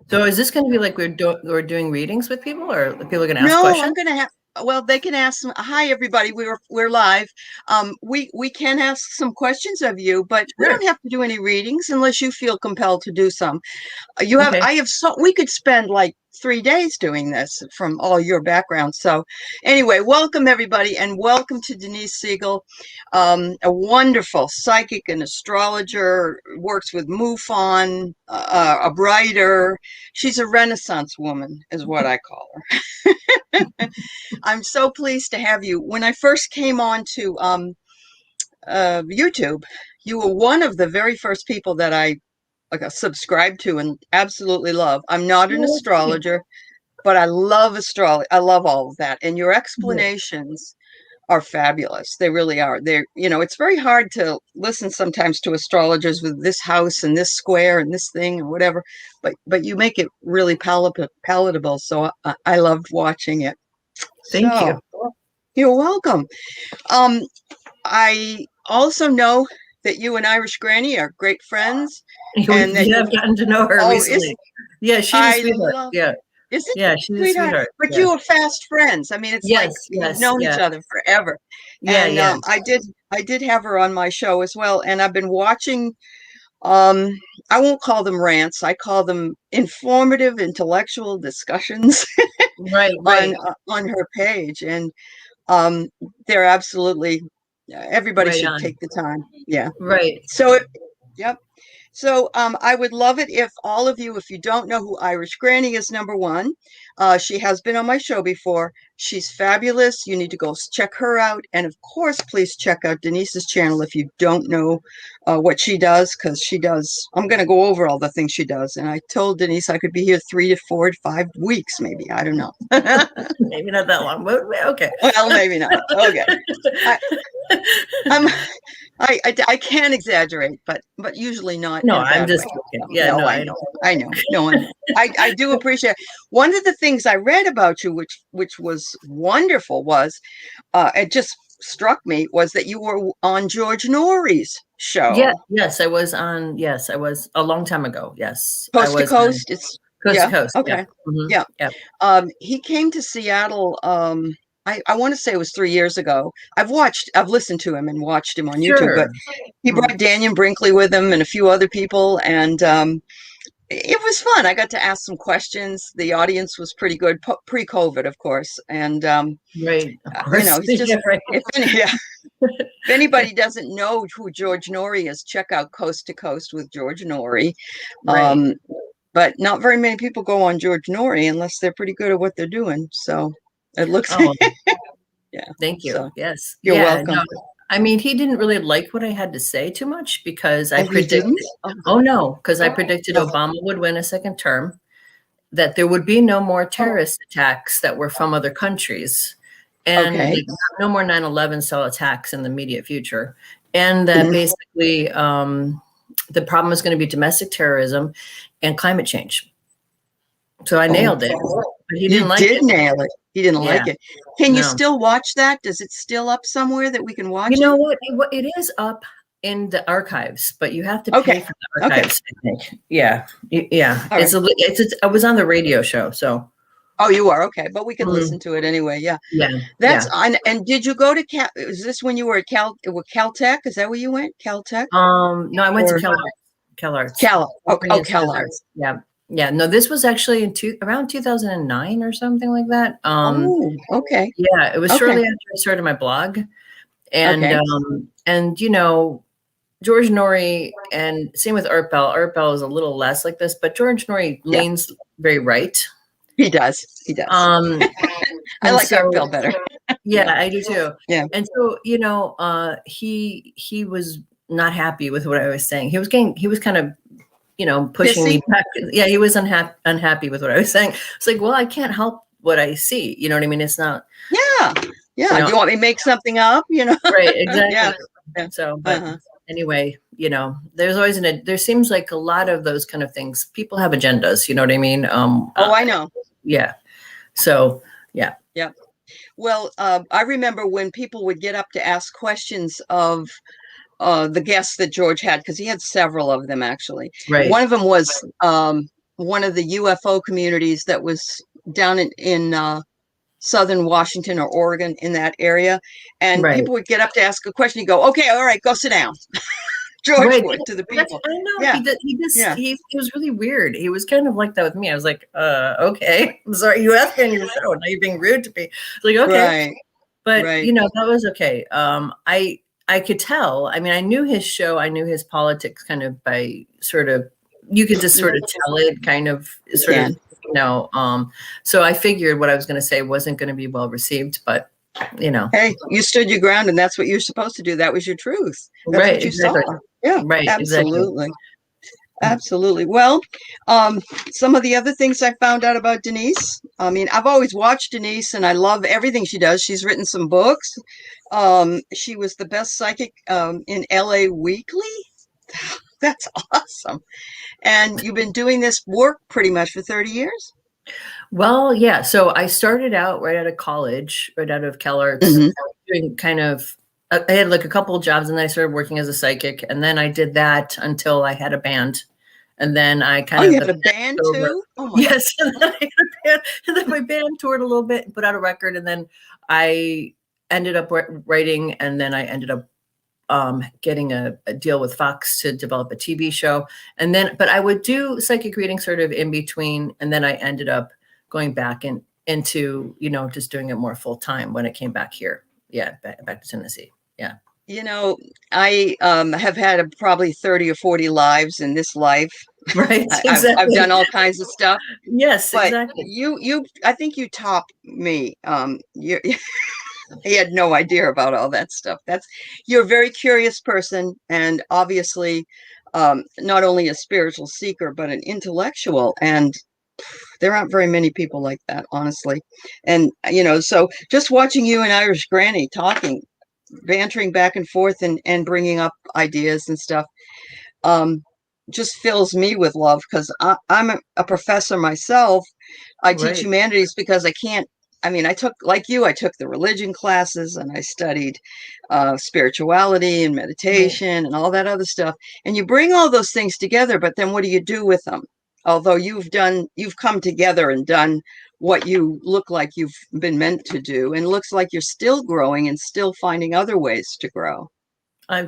So is this going to be like we're doing readings with people, or people are going to ask No, questions? I'm going to have. Well, they can ask. Hi, everybody. We're live. We can ask some questions of you, but we Sure. don't have to do any readings unless you feel compelled to do some. You have. Okay. I have. So we could spend like 3 days doing this from all your backgrounds. So, anyway, welcome everybody, and welcome to Denise Siegel, a wonderful psychic and astrologer. Works with MUFON, a writer. She's a Renaissance woman, is what I call her. I'm so pleased to have you. When I first came on to YouTube, you were one of the very first people that I subscribed to and absolutely love. I'm not an astrologer, but I love astrology. I love all of that. And your explanations are fabulous. They really are. They're, it's very hard to listen sometimes to astrologers with this house and this square and this thing or whatever, but you make it really palatable. So I loved watching it. Thank you. You're welcome. I also know that you and Irish Granny are great friends. And that I've gotten to know her recently. Yeah, she's a sweetheart. Isn't she's a sweetheart. But you are fast friends. I mean, it's like you've known each other forever. Yeah, I did have her on my show as well, and I've been watching. I won't call them rants. I call them informative, intellectual discussions. Right. On her page, and they're absolutely. Everybody should take the time. Yeah. Right. So, yep. So I would love it if all of you, if you don't know who Irish Granny is, number one, she has been on my show before. She's fabulous. You need to go check her out. And of course, please check out Denise's channel if you don't know what she does, because I'm going to go over all the things she does. And I told Denise I could be here 3 to 4 to 5 weeks, maybe. I don't know. Maybe not that long, but okay. Well, maybe not. Okay. I can exaggerate, but usually not. No, I'm just joking. Yeah, no, I know. No, I do appreciate it. One of the things I read about you, which was wonderful, was it just struck me was that you were on George Noory's show. Yes, I was on. Yes, I was a long time ago. Yes, Coast to Coast. It's Coast to Coast. Okay. Yeah. He came to Seattle. I want to say it was 3 years ago. I've listened to him and watched him on YouTube, but he brought Daniel Brinkley with him and a few other people. And it was fun. I got to ask some questions. The audience was pretty good, pre-COVID, of course. And, right. It's just, if anybody doesn't know who George Noory is, check out Coast to Coast with George Noory. Right. But not very many people go on George Noory unless they're pretty good at what they're doing. So it looks. Yeah. Thank you. So, yes. You're welcome. No, I mean, he didn't really like what I had to say too much because I predicted. Because I predicted Obama would win a second term, that there would be no more terrorist attacks that were from other countries, and no more 9/11 style attacks in the immediate future, and that basically the problem is going to be domestic terrorism and climate change. So I nailed it. But he didn't like it. Nail it. He didn't like it. Can you still watch that? Does it still up somewhere that we can watch? You know what? It is up in the archives, but you have to pay for the archives. I think. Yeah. I was on the radio show, so. Oh, you are? Okay, but we can listen to it anyway. Yeah. That's and did you go to is this when you were at Caltech? Is that where you went? Caltech? No, I went to CalArts. CalArts. Yeah. Yeah, no, this was actually around 2009 or something like that. Okay. Yeah, it was shortly after I started my blog, and George Noory, and same with Art Bell. Art Bell is a little less like this, but George Noory leans very right. He does. I like Art Bell better. Yeah, I do too. Yeah, and so he was not happy with what I was saying. He was kind of pushing me back. Yeah, he was unhappy with what I was saying. It's like, well, I can't help what I see. You know what I mean? It's not. Yeah. Do you want me to make something up? Right. Exactly. So, but anyway, there's always there seems like a lot of those kind of things. People have agendas. You know what I mean? I know. Yeah. So, yeah. Yeah. Well, I remember when people would get up to ask questions of the guests that George had, because he had several of them actually. Right. One of them was one of the UFO communities that was down in southern Washington or Oregon, in that area. And Right. people would get up to ask a question. You go, okay, all right, go sit down. George Right. would, to the people. I know. Yeah. Yeah. He was really weird. He was kind of like that with me. I was like, okay. I'm sorry. You asked me on your show. Now you're being rude to me. It's like, okay. Right. But Right. you know, that was okay. I could tell. I mean, I knew his show. I knew his politics kind of by sort of, you could just sort of tell it kind of sort of, you know, so I figured what I was going to say wasn't going to be well received, but you know. Hey, you stood your ground, and that's what you're supposed to do. That was your truth. That's Right, what you exactly. saw. Yeah, right, absolutely. Exactly. Absolutely. Well, some of the other things I found out about Denise, I mean, I've always watched Denise and I love everything she does. She's written some books. She was the best psychic in LA Weekly. That's awesome. And you've been doing this work pretty much for 30 years? Well, yeah. So I started out right out of college, right out of CalArts, doing kind of, I had like a couple of jobs and then I started working as a psychic. And then I did that until I had a band. And then I kind of. You had a band too? Oh yes. And then I had a band. And then my band toured a little bit and put out a record. And then I ended up writing, and then I ended up getting a deal with Fox to develop a TV show. And then, but I would do psychic reading sort of in between. And then I ended up going back into, you know, just doing it more full time when it came back here. Yeah. Back to Tennessee. Yeah. You know, I have had probably 30 or 40 lives in this life. Right. Exactly. I've done all kinds of stuff. Yes, but exactly. I think you top me. He had no idea about all that stuff. You're a very curious person, and obviously not only a spiritual seeker, but an intellectual. And there aren't very many people like that, honestly. And, you know, so just watching you and Irish Granny talking, bantering back and forth and bringing up ideas and stuff, just fills me with love, because I'm a professor myself. I teach humanities because I took, like you, I took the religion classes and I studied spirituality and meditation and all that other stuff. And you bring all those things together, but then what do you do with them? Although you've come together and done what you look like you've been meant to do, and looks like you're still growing and still finding other ways to grow. I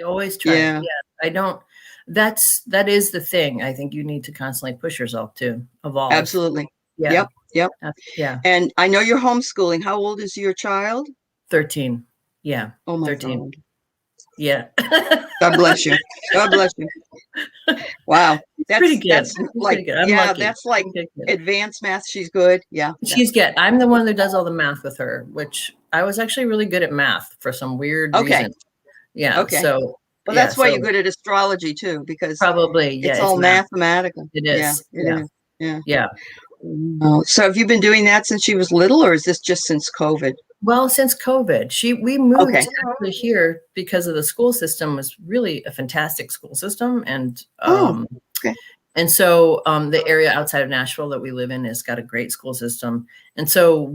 always try. Yeah. I don't, that is the thing. I think you need to constantly push yourself to evolve. Absolutely. Yeah. Yep. Yeah. And I know you're homeschooling. How old is your child? 13. Yeah. Oh my 13. God. Yeah. God bless you. God bless you. Wow. That's pretty good. That's like, pretty good. Yeah, lucky. That's like advanced math. She's good. Yeah. She's good. I'm the one that does all the math with her, which I was actually really good at math for some weird reason. Yeah. Okay. So, well, that's why you're good at astrology too, because probably, it's all mathematical. It is. Yeah. So have you been doing that since she was little, or is this just since COVID? Well, since COVID, we moved actually here because of the school system was really a fantastic school system. And, and so the area outside of Nashville that we live in has got a great school system. And so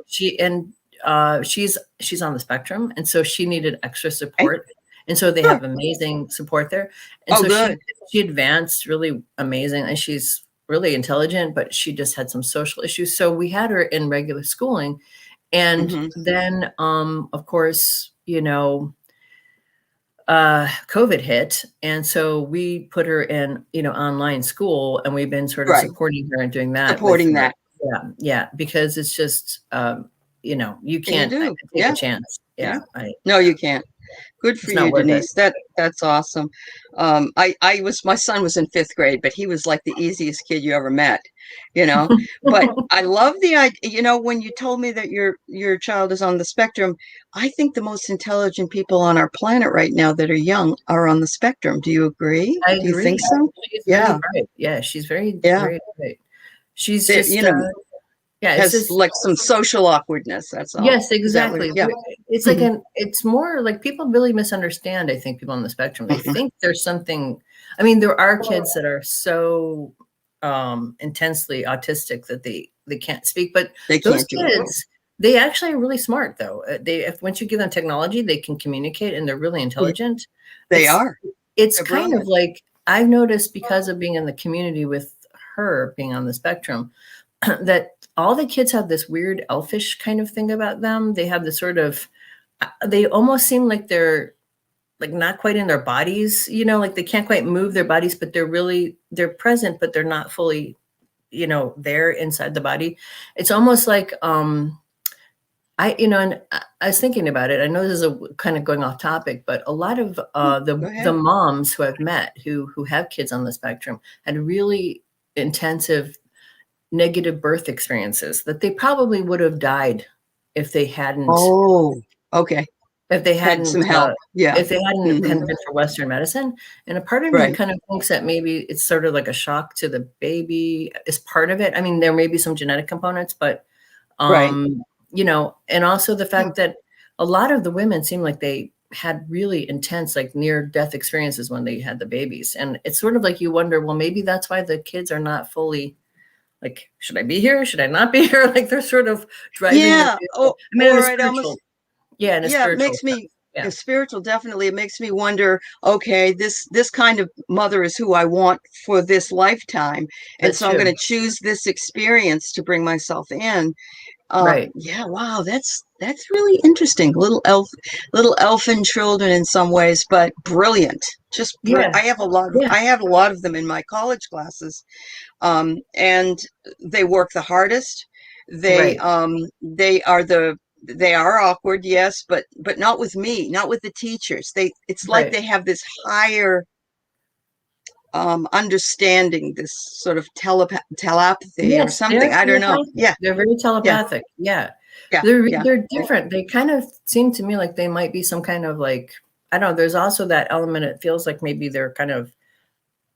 she's on the spectrum. And so she needed extra support. And so they have amazing support there. And so she advanced really amazing. And she's really intelligent, but she just had some social issues. So we had her in regular schooling. And then, of course, you know, COVID hit. And so we put her in, you know, online school, and we've been sort of supporting her and doing that. Yeah. Because it's just, you know, you can't take a chance. Yeah. No, you can't. Good for you, Denise. That's awesome. My son was in 5th grade, but he was like the easiest kid you ever met, you know. But I love the idea, you know, when you told me that your child is on the spectrum. I think the most intelligent people on our planet right now that are young are on the spectrum. Do you agree? I agree. Do you think so? She's really bright. Yeah, she's very bright. She's just, you know. Yeah, has just like some social awkwardness. That's all. Yes, exactly. It's like it's more like people really misunderstand. I think people on the spectrum, they think there's something. I mean, there are kids that are so intensely autistic that they can't speak, but those kids, they actually are really smart though. Once you give them technology, they can communicate and they're really intelligent. They are. It's kind of like I've noticed because of being in the community with her being on the spectrum, that all the kids have this weird elfish kind of thing about them. They have this sort of, they almost seem like they're like not quite in their bodies, you know, like they can't quite move their bodies, but they're present, but they're not fully, you know, there inside the body. It's almost like, and I was thinking about it. I know this is a kind of going off topic, but a lot of the moms who I've met who have kids on the spectrum had really intensive negative birth experiences that they probably would have died if they hadn't. Oh, okay. If they hadn't had some help, if they hadn't been for Western medicine. And a part of me kind of thinks that maybe it's sort of like a shock to the baby is part of it. I mean, there may be some genetic components, but you know, and also the fact that a lot of the women seem like they had really intense, like near death experiences when they had the babies. And it's sort of like you wonder, well, maybe that's why the kids are not fully like, should I be here? Should I not be here? Like they're sort of driving. Yeah. Oh, I mean, it makes me spiritual. Definitely. It makes me wonder, okay, this kind of mother is who I want for this lifetime. And so I'm going to choose this experience to bring myself in. Yeah. Wow. That's really interesting. Little elfin children in some ways, but brilliant. Just I have a lot of them in my college classes. And they work the hardest. They are awkward, yes, but not with me, not with the teachers. It's like they have this higher understanding, this sort of telepathy or something. I don't know. Yeah, they're very telepathic. Yeah. They're different. They kind of seem to me like they might be some kind of like, I don't know. There's also that element. It feels like maybe they're kind of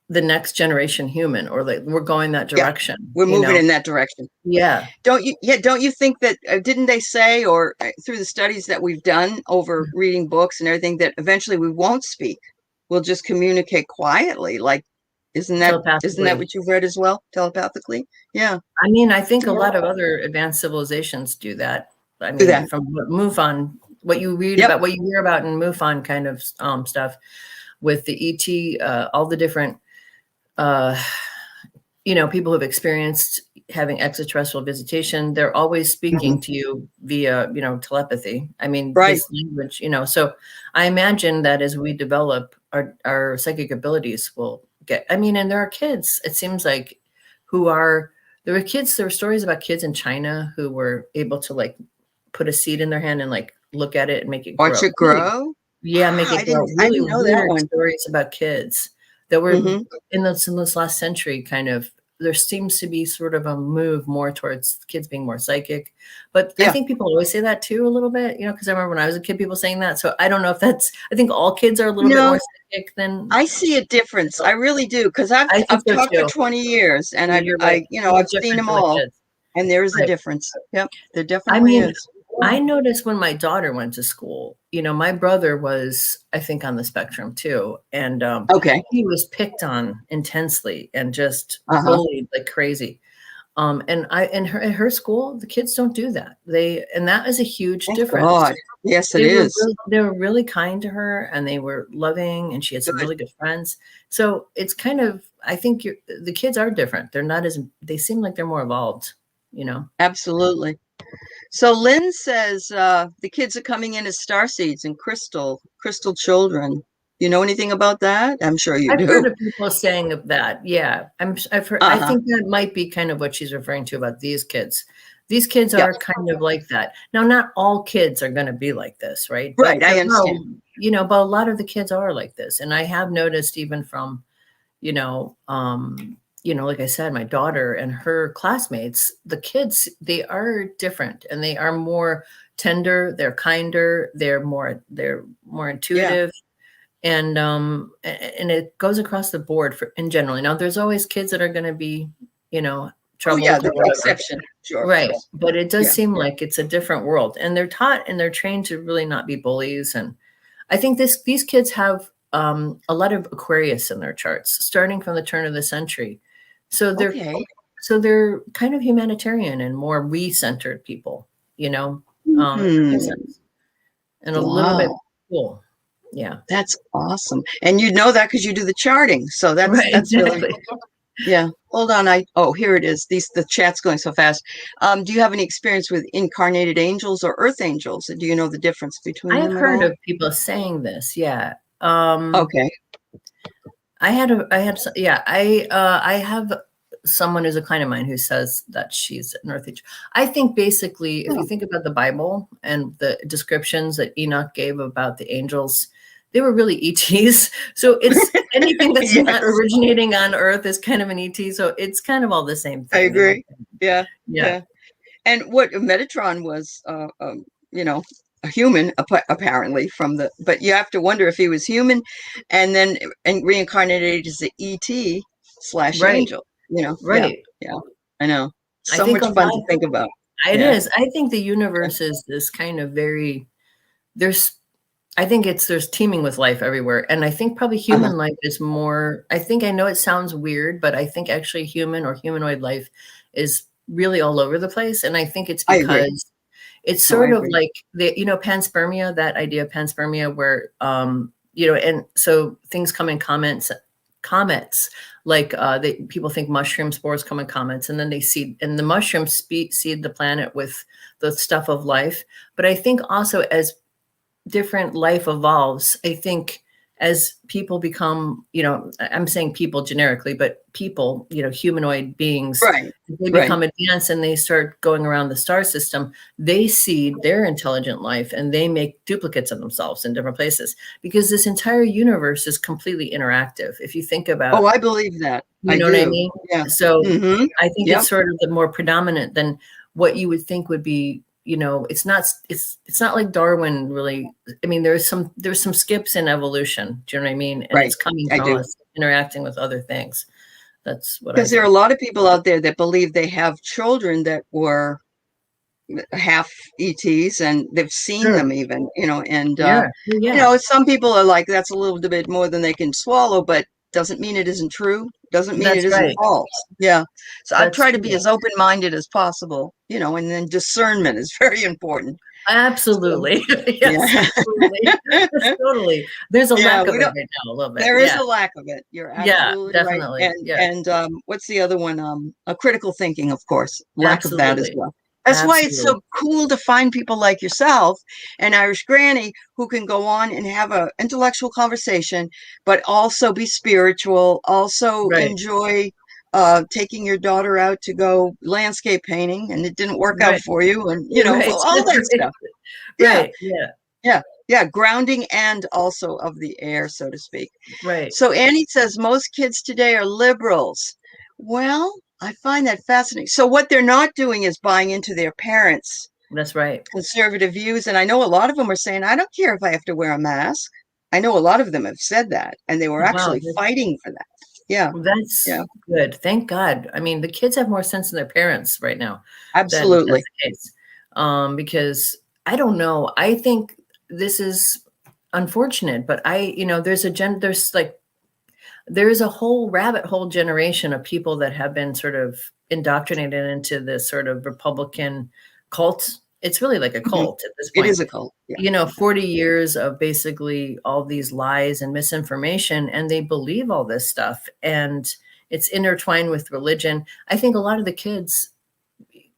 the next generation human, or like we're going that direction. We're moving in that direction. Yeah. Don't you think that, didn't they say, or through the studies that we've done over reading books and everything, that eventually we won't speak? We'll just communicate quietly. Like, isn't that what you've read as well? Telepathically? Yeah. I mean, I think a lot of other advanced civilizations do that. I mean, from MUFON, what you read about, what you hear about in MUFON kind of stuff with the ET, all the different you know, people who've experienced having extraterrestrial visitation, they're always speaking to you via, you know, telepathy. I mean, this language, you know, so I imagine that as we develop our psychic abilities will get, I mean, and there are kids, it seems like, there were stories about kids in China who were able to like put a seed in their hand and like look at it and make it grow. Watch it grow? Yeah, make it grow. I didn't know that one. Stories about kids that were in this last century, kind of, there seems to be sort of a move more towards kids being more psychic. But I think people always say that too a little bit, you know, because I remember when I was a kid, people saying that. So I don't know if I think all kids are a little bit more psychic than. I see a difference. I really do. Because I've talked for 20 years and I've seen them all. And there is a difference. Yep. There definitely is. I noticed when my daughter went to school, you know, my brother was, I think, on the spectrum too. And he was picked on intensely and just bullied like crazy. And at her school, the kids don't do that. And that is a huge difference. God. Yes, it is. They were really kind to her and they were loving and she had some really good friends. So it's kind of, I think the kids are different. They're not they seem like they're more evolved, you know? Absolutely. So Lynn says the kids are coming in as starseeds and crystal children. You know anything about that? I'm sure you do. I've heard of people saying of that. Yeah, I've heard. I think that might be kind of what she's referring to about these kids. These kids are kind of like that. Now, not all kids are going to be like this, right? Right, I understand. You know, but a lot of the kids are like this, and I have noticed even from, like I said, my daughter and her classmates, the kids, they are different and they are more tender, they're kinder, they're more intuitive. And it goes across the board in general. Now there's always kids that are going to be, you know, trouble. Oh, yeah, the exception. Sure. Right. But it does seem like it's a different world, and they're taught and they're trained to really not be bullies. And I think these kids have a lot of Aquarius in their charts, starting from the turn of the century. So they're kind of humanitarian and more we-centered people, you know, and a little bit cool. Yeah. That's awesome. And you know that because you do the charting. So that's exactly. really, Yeah. Hold on. Here it is. The chat's going so fast. Do you have any experience with incarnated angels or earth angels? Do you know the difference between I've them at heard all? of people saying this. Yeah. Okay. I have someone who's a client of mine who says that she's an earth angel. I think basically, if you think about the Bible and the descriptions that Enoch gave about the angels, they were really ETs. So it's anything that's Yes. not originating on Earth is kind of an ET. So it's kind of all the same thing. I agree. Yeah. Yeah. And what Metatron was, a human apparently but you have to wonder if he was human and then reincarnated as an ET / Right. angel, Yeah. Right. Yeah. I know. I So think much a fun lot. to think about. It Yeah. is. I think the universe is this kind of there's teeming with life everywhere. And I think probably human life is more, I know it sounds weird, but I think actually human or humanoid life is really all over the place. And I think it's because it's sort of like panspermia, that idea of panspermia where, and so things come in comets, like people think mushroom spores come in comets, and then they seed, and the mushrooms seed the planet with the stuff of life. But I think also as different life evolves, I think as people become, I'm saying people generically, but people, humanoid beings, they become advanced and they start going around the star system, they seed their intelligent life and they make duplicates of themselves in different places, because this entire universe is completely interactive. If you think about, I believe that. You know what I mean? Yeah. So I think it's sort of the more predominant than what you would think would be. It's not like Darwin really. I mean, there's some skips in evolution. Do you know what I mean? And it's coming from us interacting with other things. That's what I think. Because there are a lot of people out there that believe they have children that were half ETs and they've seen them even, and some people are like, that's a little bit more than they can swallow, but doesn't mean it isn't true. Doesn't mean it isn't false. Yeah. So I try to be as open-minded as possible, and then discernment is very important. Absolutely. So, yes, absolutely. Totally. There's a lack of it right now, a little bit. There is a lack of it. You're absolutely definitely. Right. And what's the other one? A critical thinking, of course. Lack of that as well. That's why it's so cool to find people like yourself and Irish Granny who can go on and have an intellectual conversation, but also be spiritual, also enjoy taking your daughter out to go landscape painting and it didn't work out for you, and all that stuff. Yeah, grounding and also of the air, so to speak. Right. So Annie says most kids today are liberals. Well, I find that fascinating. So what they're not doing is buying into their parents' conservative views. And I know a lot of them are saying, I don't care if I have to wear a mask. I know a lot of them have said that, and they were actually fighting for that. Yeah. That's good. Thank God. I mean, the kids have more sense than their parents right now. Absolutely. That's the case. Because I don't know. I think this is unfortunate, but there's a whole rabbit hole generation of people that have been sort of indoctrinated into this sort of Republican cult. It's really like a cult at this point. It is a cult. Yeah. 40 years of basically all these lies and misinformation, and they believe all this stuff, and it's intertwined with religion. I think a lot of the kids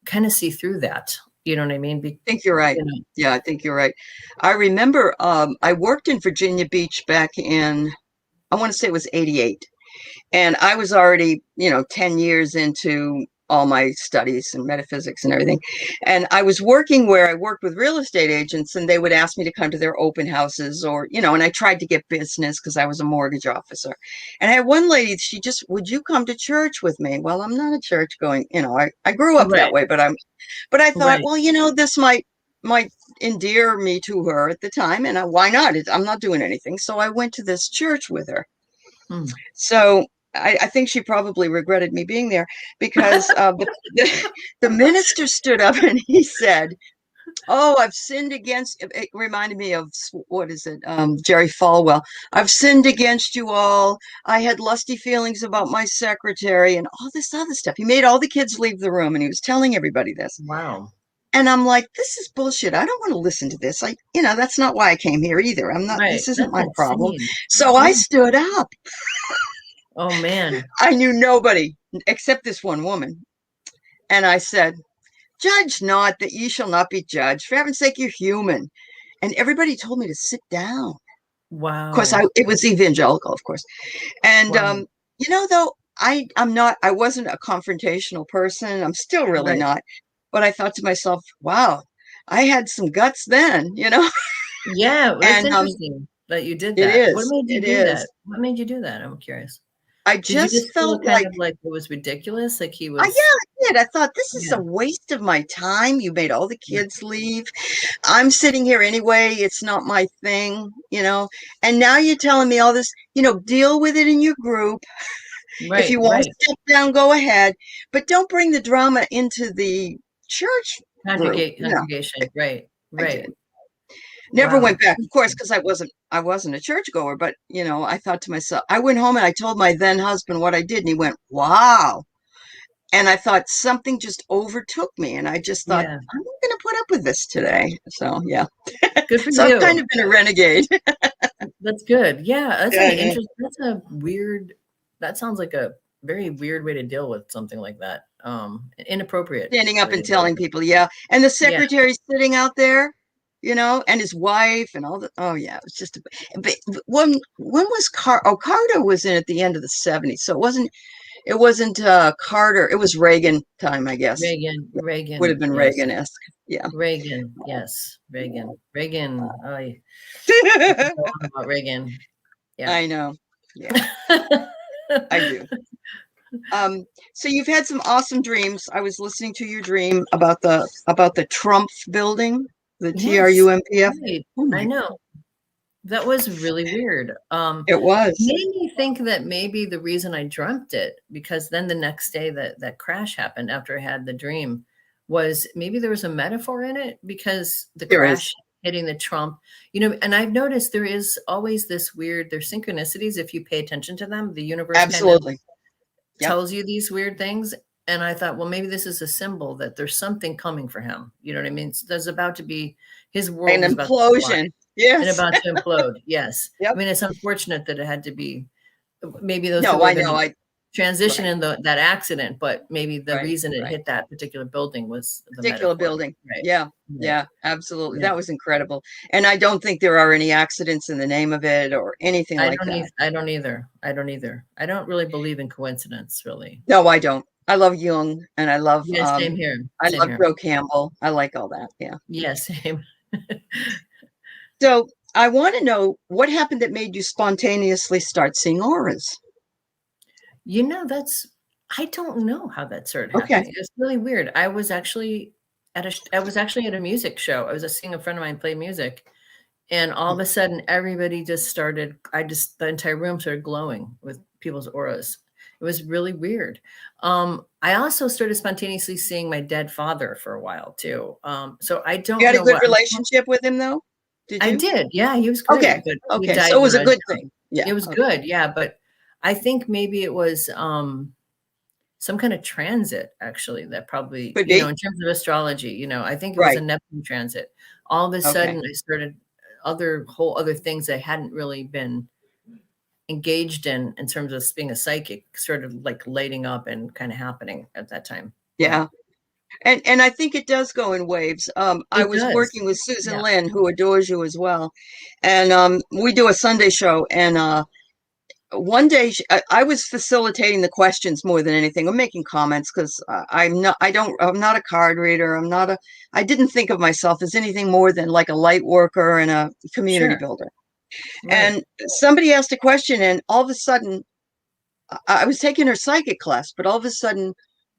kind of see through that. You know what I mean? I think you're right. Yeah, I think you're right. I remember I worked in Virginia Beach back in, I want to say it was 88. And I was already, 10 years into all my studies and metaphysics and everything. And I was working where I worked with real estate agents, and they would ask me to come to their open houses or, and I tried to get business because I was a mortgage officer. And I had one lady, would you come to church with me? Well, I'm not a church going, I grew up that way, but I thought, well, this might endear me to her at the time. And why not? I'm not doing anything. So I went to this church with her. So I think she probably regretted me being there, because the minister stood up and he said, oh, I've sinned against, it reminded me of, what is it? Jerry Falwell. I've sinned against you all. I had lusty feelings about my secretary and all this other stuff. He made all the kids leave the room and he was telling everybody this. Wow. And I'm like, this is bullshit. I don't want to listen to this. That's not why I came here either. I'm not, this isn't my problem. So I stood up. Oh man. I knew nobody except this one woman. And I said, judge not that ye shall not be judged. For heaven's sake, you're human. And everybody told me to sit down. Of course, Wow. it was evangelical, of course. And, Wow. though I wasn't a confrontational person. I'm still really Right. not. But I thought to myself, wow, I had some guts then, Yeah, that's and interesting that you did it that. What is, made you it do is. that? What made you do that? I'm curious. I Did you just just feel felt kind like, of like it was ridiculous? Like he yeah, was, I did. I thought this is yeah, a waste of my time. You made all the yeah. kids leave. I'm sitting here anyway. It's not my thing. And now you're telling me all this, deal with it in your group. If Right, you want to right. step down, go ahead. But don't bring the drama into the church group. No, Congregation. Right, I right. did. Never Wow. went back, of course, because I wasn't a churchgoer. But I thought to myself, I went home and I told my then husband what I did, and he went, "Wow." And I thought something just overtook me, and I just thought, Yeah. I'm not going to put up with this today. So yeah, Good for so I've kind you. of been a renegade. That's good. Yeah, that's an Yeah, yeah. interest. That's a weird. That sounds like a very weird way to deal with something like that. Inappropriate Standing up way and to deal with telling it. people, yeah. And the Yeah. secretary's sitting out there, and his wife and all the. Oh yeah, it was just. But when was Carter was in at the end of the '70s, so it wasn't Carter. It was Reagan time, I guess. Would have Reagan. been Yes. Reagan-esque. Yeah. Reagan. Yes. Reagan. I could go on about Reagan. Yeah. I know. Yeah, I do. So you've had some awesome dreams. I was listening to your dream about the Trump building, the Yes. TRUMPF. Right. Oh I my, know. That was really weird. it was. Made me think that maybe the reason I dreamt it, because then the next day that crash happened after I had the dream, was maybe there was a metaphor in it because the There is. crash hitting the Trump, and I've noticed there is always this weird, there's synchronicities. If you pay attention to them, the universe kind of Absolutely. Yep. tells you these weird things. And I thought, well, maybe this is a symbol that there's something coming for him. You know what I mean? There's about to be, his An world is about to collide implosion. and Yes. about to implode. Yes. I Yep. mean, it's unfortunate that it had to be, maybe those No, people are I going know. to I transition Right, in that accident, but maybe the right, reason it right. hit that particular building was the Particular metaphor. building. Right. Yeah, Right. yeah, absolutely. Yeah. That was incredible. And I don't think there are any accidents in the name of it or anything like that. I don't either. I don't either. I don't really believe in coincidence, really. No, I don't. I love Jung and I love Yeah. Same here. I Same love here. Joe Campbell. I like all that. Yeah. Yeah. Same. So I want to know what happened that made you spontaneously start seeing auras. I don't know how that started Okay. happening. It's really weird. I was actually at a music show. I was seeing a friend of mine play music, and all of a sudden everybody just started, the entire room started glowing with people's auras. It was really weird. I also started spontaneously seeing my dead father for a while too. So I You don't had a know good what relationship with him though? Did I you? did. Yeah, he was Okay. great, but he Okay. So died it when was I a was good young. thing. Yeah. It was Okay. good. Yeah, but I think maybe it was some kind of transit actually that probably, Could be. in terms of astrology, I think it was a Right. Neptune transit. All of a Okay. sudden I started whole other things I hadn't really been engaged in terms of being a psychic, sort of like lighting up and kind of happening at that time. Yeah. Yeah. And I think it does go in waves. I It was does. working with Susan Yeah. Lynn, who adores you as well. And we do a Sunday show. And one day I was facilitating the questions more than anything. I'm making comments because I'm not a card reader. I didn't think of myself as anything more than like a light worker and a community Sure. builder. Right. And somebody asked a question, and all of a sudden, I was taking her psychic class, but all of a sudden,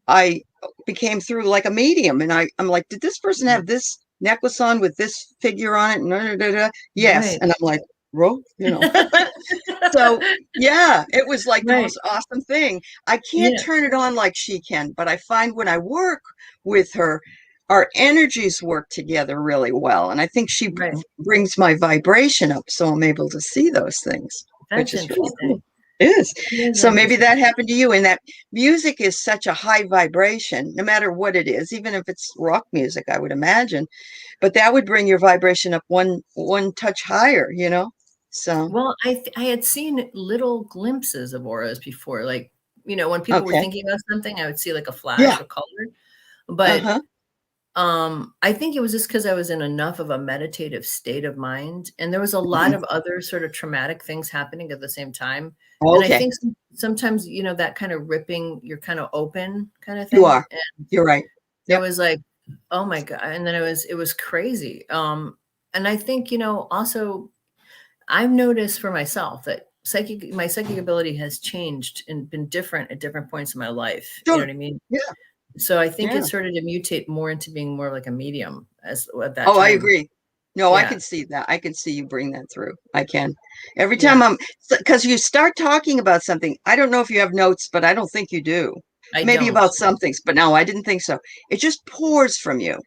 I became through like a medium, and I'm like, did this person have this necklace on with this figure on it? And yes, Right. and I'm like, bro. So yeah, it was like the Right. most awesome thing. I can't Yeah. turn it on like she can, but I find when I work with her, our energies work together really well, and I think she Right. brings my vibration up, so I'm able to see those things, which That's is really cool. interesting. It is. It is So maybe interesting. that happened to you, and that music is such a high vibration, no matter what it is, even if it's rock music, I would imagine. But that would bring your vibration up one touch higher. So, Well, I had seen little glimpses of auras before, like, when people were okay. thinking about something, I would see like a Yeah. flash of color. But Uh-huh. I think it was just because I was in enough of a meditative state of mind, and there was a lot Mhm. of other sort of traumatic things happening at the same time. And I Okay. think sometimes, that kind of ripping, you're kind of open kind of You thing. are. And You're right. it Yep. was like, oh my God. And then it was crazy. And I think, also I've noticed for myself that my psychic ability has changed and been different at different points in my life. You know Sure. what I mean? Yeah. So I think Yeah. it started to mutate more into being more like a medium at that Oh, I time. agree. No, I Yeah. can see that. I can see you bring that through. I can. Every Yeah. time because you start talking about something, I don't know if you have notes, but I don't think you do. I Maybe don't. about some things, but no, I didn't think so. It just pours from you.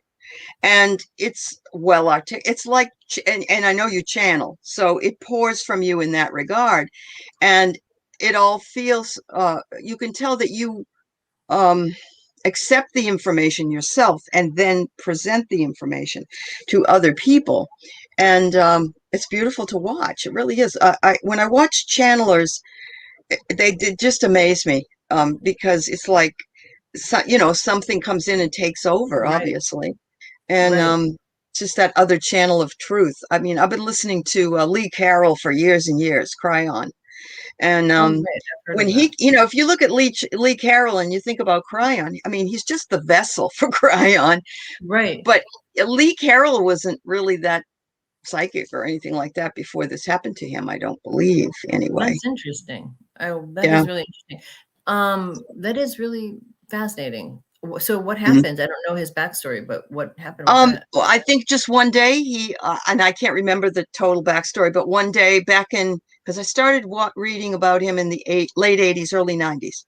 And it's it's like, and I know you channel, so it pours from you in that regard. And it all feels, you can tell that you um, accept the information yourself and then present the information to other people. And it's beautiful to watch. It really is. When I watch channelers, they did just amaze me, because it's like, something comes in and takes over, Right. obviously. And Right. just that other channel of truth. I mean, I've been listening to Lee Carroll for years and years, Cryon. And Oh, right. I've heard when of that. if you look at Lee Carroll and you think about Cryon, I mean, he's just the vessel for Cryon. Right. But Lee Carroll wasn't really that psychic or anything like that before this happened to him, I don't believe, anyway. That's interesting. Oh, that Yeah. is really interesting. That is really fascinating. So what Mhm. happened? I don't know his backstory, but what happened with that? Well, I think just one day and I can't remember the total backstory, but one day back because I started reading about him in the late 80s, early 90s.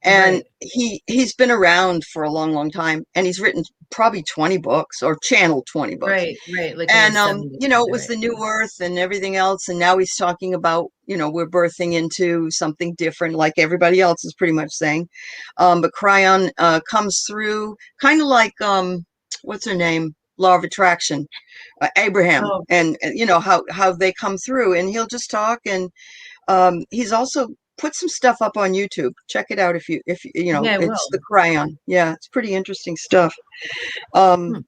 And Right. he's been around for a long, long time, and he's written probably 20 books or channeled 20 books. Right. Right. Like in the And 70s, it was right? the new earth and everything else, and now he's talking about, we're birthing into something different, like everybody else is pretty much saying. But Cryon comes through kind of like what's her name? Law of Attraction, Abraham, Oh, and how they come through, and he'll just talk. And he's also put some stuff up on YouTube. Check it out yeah, I it's will. the Cryon. Yeah, it's pretty interesting stuff. Um, Hmm.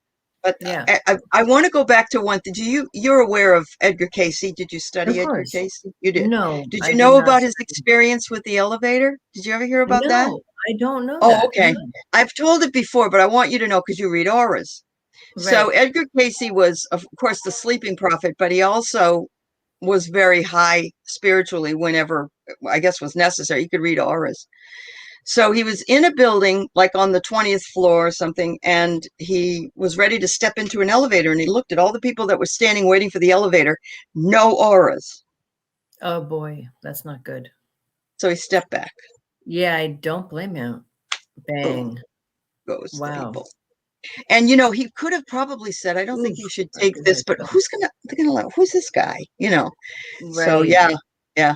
but Yeah, I want to go back to one thing. You're aware of Edgar Cayce? Did you of study Edgar course. Cayce? You did. No, Did I you did know not about his study. experience with the elevator? Did you ever hear about that? No, I don't know Oh, that. okay. No. I've told it before, but I want you to know because you read auras. So Right. Edgar Cayce was, of course, the sleeping prophet, but he also was very high spiritually whenever, I guess, was necessary. He could read auras. So he was in a building, like on the 20th floor or something, and he was ready to step into an elevator. And he looked at all the people that were standing waiting for the elevator, no auras. Oh boy, that's not good. So he stepped back. Yeah, I don't blame him. Boom Bang. goes the Wow. people. And he could have probably said, "I don't think Oof, you should that take gives me this," a but chill. who's this guy? So Right. yeah, yeah.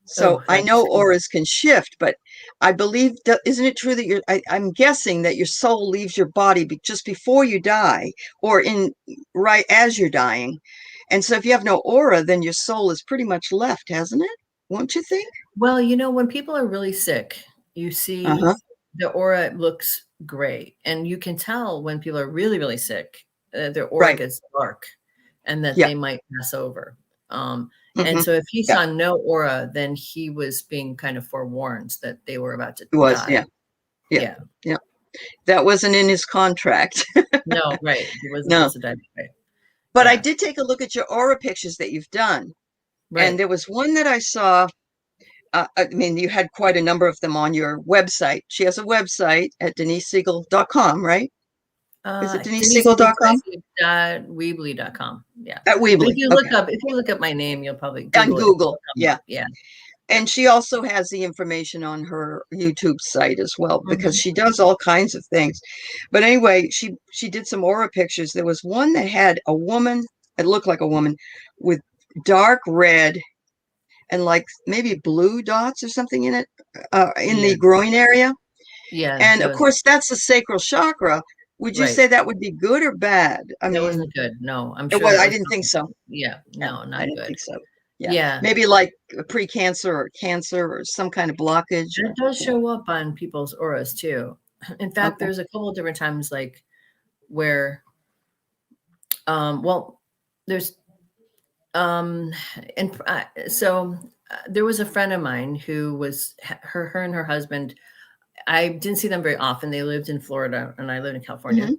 So Oh, I that's know auras can shift, but I believe that isn't it true that I'm guessing that your soul leaves your body just before you die, or in right as you're dying. And so if you have no aura, then your soul is pretty much left, hasn't it? Won't you think? well, when people are really sick, you see Uh-huh. the aura looks gray, and you can tell when people are really, really sick, their aura Right. gets dark, and that Yeah. they might pass over. And Hmm. so if he Yeah. saw no aura, then he was being kind of forewarned that they were about to It was. die. Yeah. Yeah. Yeah. Yeah. That wasn't in his contract. No, right. He wasn't No. supposed to die. Right. But I Yeah. did take a look at your aura pictures that you've done. And Right. there was one that I saw. I mean, you had quite a number of them on your website. She has a website at denisesiegel.com, right? Is it Denise Siegel denisesiegel.com? Weebly.com. Yeah. At But Weebly. Okay. if you look up my name, you'll probably On Google it. Google. It'll come Yeah. up. Yeah. Yeah. And she also has the information on her YouTube site as well, because Mhm. she does all kinds of things. But anyway, she did some aura pictures. There was one that had a woman, it looked like a woman with dark red and like maybe blue dots or something in it, in Yeah. the groin area. Yeah. And of course, that's the sacral chakra. Would you Right. say that would be good or bad? I That mean, wasn't good. No, I'm it sure was. that I was didn't think so. yeah, Yeah, no, I not didn't good. think so. Yeah. Maybe like pre-cancer or cancer or some kind of blockage. It does show up on people's auras too. In fact, Okay. there's a couple of different times like where, well, there's, and so there was a friend of mine who was her and her husband. I didn't see them very often. They lived in Florida and I lived in California.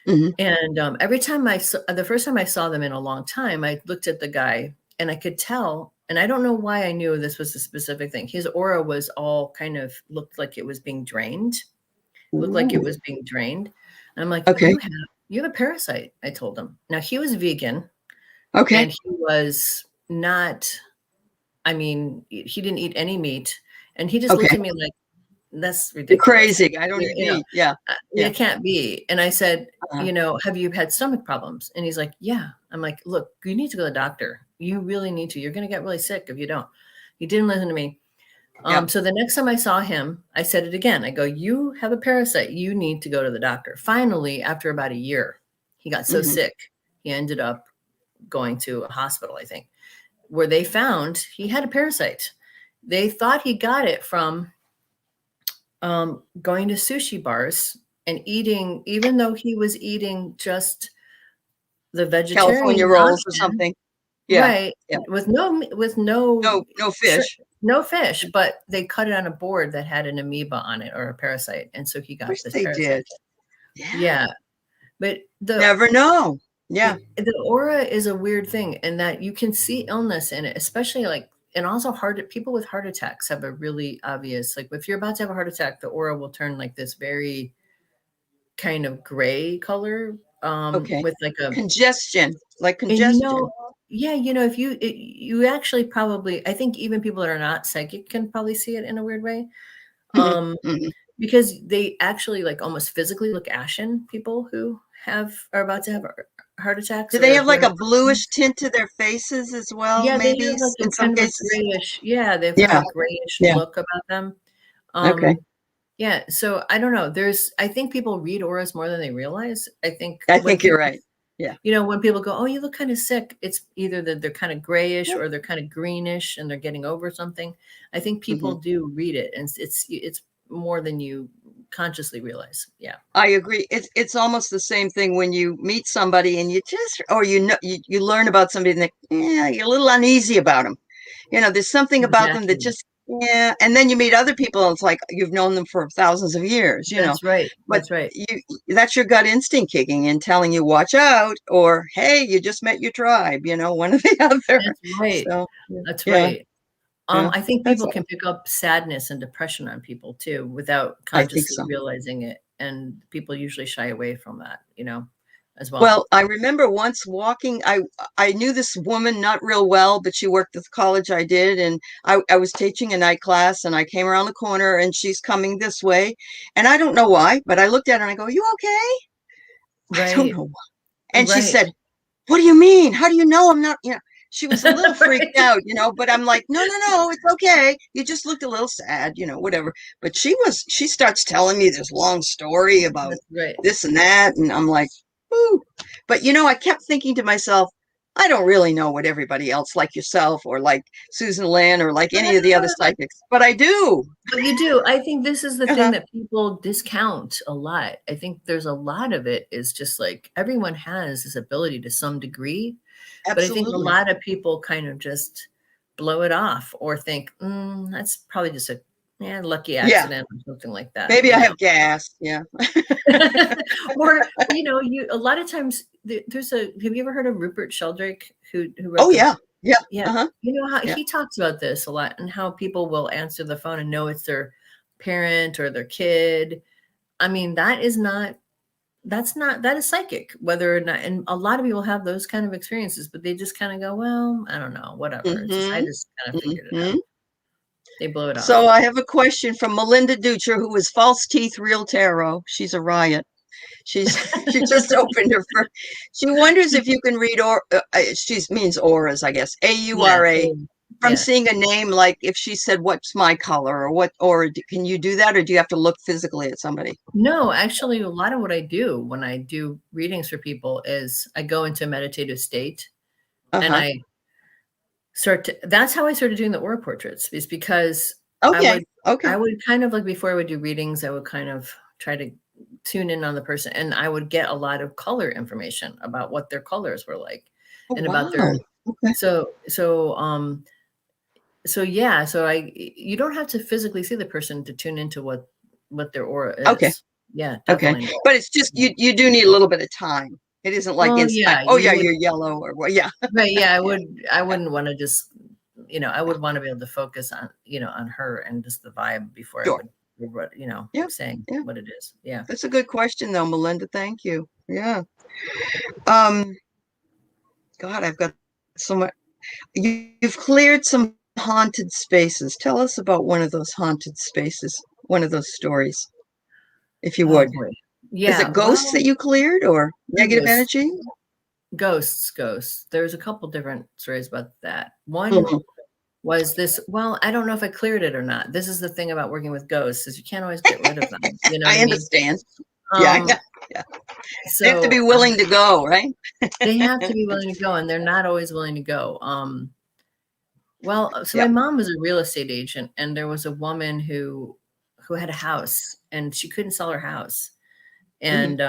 And every time the first time I saw them in a long time, I looked at the guy and I could tell, and I don't know why I knew this was a specific thing. His aura was all kind of looked like it was being drained. Looked like it was being drained. And I'm like, okay, you have a parasite, I told him. Now he was vegan. okay, And he was not, I mean, he didn't eat any meat. And he just looked at me like, that's ridiculous. You're crazy. I don't eat meat. It can't be. And I said, have you had stomach problems? And he's like, yeah. I'm like, look, you need to go to the doctor. You really need to. You're going to get really sick if you don't. He didn't listen to me. So the next time I saw him, I said it again. I go, you have a parasite. You need to go to the doctor. Finally, after about a year, he got so sick. He ended up going to a hospital, I think, where they found he had a parasite. They thought he got it from going to sushi bars and eating, even though he was eating just the vegetarian California rolls or something. Right. With no fish. No fish, but they cut it on a board that had an amoeba on it or a parasite. And so he got this parasite. Yeah. But never know. The aura is a weird thing, and that you can see illness in it, especially and also people with heart attacks have a really obvious, like if you're about to have a heart attack, the aura will turn like this very kind of gray color, with like a congestion. And if you actually probably, I think even people that are not psychic can probably see it in a weird way. Because they actually like almost physically look ashen, people who are about to have heart attacks. Do they have like a bluish tint to their faces as well? Yeah, maybe they have like in some cases. Grayish. Yeah, they've got a grayish look about them. Yeah, so I don't know. I think people read auras more than they realize. I think you're right. Yeah. When people go, oh, you look kind of sick, it's either that they're kind of grayish or they're kind of greenish and they're getting over something. I think people do read it, and it's more than you consciously realize. Yeah, I agree. It's almost the same thing when you meet somebody and you learn about somebody and you're a little uneasy about them. There's something about them that just and then you meet other people and it's like you've known them for thousands of years. That's right. That's right. That's your gut instinct kicking in, telling you watch out, or hey, you just met your tribe. One or the other. That's right. So, that's right. I think people can pick up sadness and depression on people too without consciously realizing it. And people usually shy away from that, as well. Well, I remember once walking, I knew this woman not real well, but she worked at the college I did. And I was teaching a night class and I came around the corner and she's coming this way. And I don't know why, but I looked at her and I go, you okay? Right. I don't know why. And she said, what do you mean? How do you know I'm not, she was a little freaked out, but I'm like, no, it's okay. You just looked a little sad, whatever. But she starts telling me this long story about this and that. And I'm like, ooh. But, I kept thinking to myself, I don't really know what everybody else like yourself or like Susan Lynn or like any of the other psychics, but I do. But you do. I think this is the thing that people discount a lot. I think there's a lot of it is just like everyone has this ability to some degree. Absolutely. But I think a lot of people kind of just blow it off or think, that's probably just a lucky accident or something like that. Maybe I have gas. Yeah. Or, a lot of times have you ever heard of Rupert Sheldrake who wrote Oh, yeah. Yeah. Yeah. How he talks about this a lot and how people will answer the phone and know it's their parent or their kid. I mean, that is psychic, whether or not, and a lot of people have those kind of experiences, but they just kind of go, well, I don't know, whatever. I just kind of figured it out. They blow it off. So I have a question from Melinda Ducher, who is False Teeth Real Tarot. She's a riot. She just opened her first. She wonders if you can read she means auras, I guess. AURA. From seeing a name, like if she said, what's my color or what, or can you do that? Or do you have to look physically at somebody? No, actually, a lot of what I do when I do readings for people is I go into a meditative state and I that's how I started doing the aura portraits, is because Okay. I would kind of like, before I would do readings, I would kind of try to tune in on the person, and I would get a lot of color information about what their colors were like, Oh, and wow. about their, Okay. so yeah, you don't have to physically see the person to tune into what their aura is. Okay. Yeah, Okay. definitely. But it's just, you do need a little bit of time. It isn't like Well, instant, yeah, you're yellow, or what. Yeah. right. Yeah, I wouldn't want to just, I would want to be able to focus on, on her and just the vibe before I Sure. would, Yeah. saying Yeah. what it is. Yeah. That's a good question though, Melinda. Thank you. Yeah. God, I've got so much. You've cleared some haunted spaces. Tell us about one of those haunted spaces, one of those stories, if you Oh would. boy. Is Yeah. it ghosts that you cleared, or negative energy? Ghosts. There's a couple different stories about that. One Mhm. was this, well, I don't know if I cleared it or not. This is the thing about working with ghosts, is you can't always get rid of them. You know what I I mean? understand. Yeah. They have to be willing to go, right? They have to be willing to go, and they're not always willing to go. Well, so Yep. my mom was a real estate agent, and there was a woman who had a house, and she couldn't sell her house. And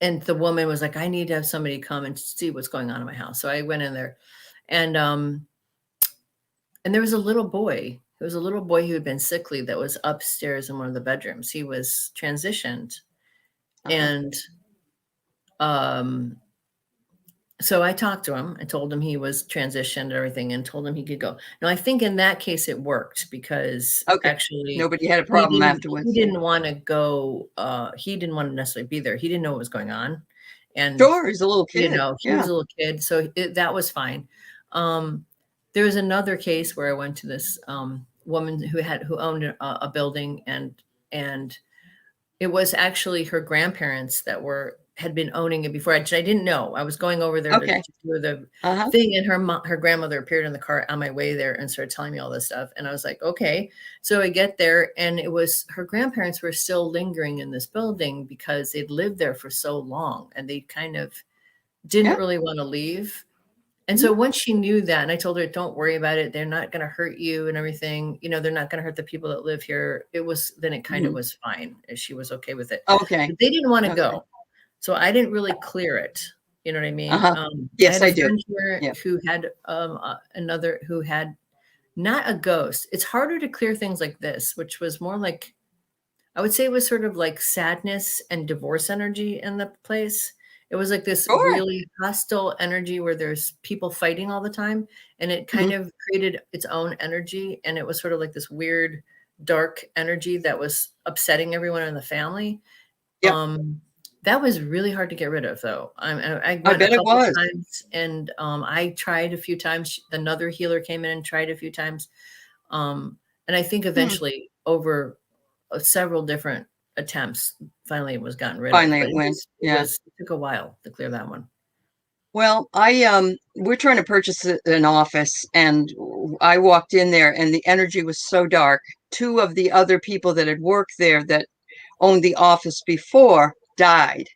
and the woman was like, I need to have somebody come and see what's going on in my house. So I went in there, and there was a little boy. There was a little boy who had been sickly that was upstairs in one of the bedrooms. He was transitioned, and so I talked to him. I told him he was transitioned and everything, and told him he could go. Now, I think in that case it worked, because actually nobody had a problem afterwards. He didn't want to go. He didn't want to necessarily be there. He didn't know what was going on, and Sure, he's a little kid. he was a little kid, so that was fine. There was another case where I went to this woman who owned a building, and it was actually her grandparents that had been owning it before. I didn't know. I was going over there to do the thing, and her grandmother appeared in the car on my way there and started telling me all this stuff. And I was like, okay. So I get there, and it was her grandparents were still lingering in this building because they'd lived there for so long, and they kind of didn't really want to leave. And so once she knew that, and I told her, don't worry about it. They're not going to hurt you and everything. They're not going to hurt the people that live here. Then it kind of was fine. She was okay with it. Okay. But they didn't want to go. So I didn't really clear it. You know what I mean? Yes, I do. Who had who had not a ghost. It's harder to clear things like this, which was more like, I would say it was sort of like sadness and divorce energy in the place. It was like this really hostile energy where there's people fighting all the time, and it kind of created its own energy. And it was sort of like this weird, dark energy that was upsetting everyone in the family. That was really hard to get rid of, though. I went a couple times, and I tried a few times. Another healer came in and tried a few times. And I think eventually over several different attempts, finally it was gotten rid of. Finally it went. It took a while to clear that one. Well, we're trying to purchase an office, and I walked in there, and the energy was so dark. Two of the other people that had worked there that owned the office before died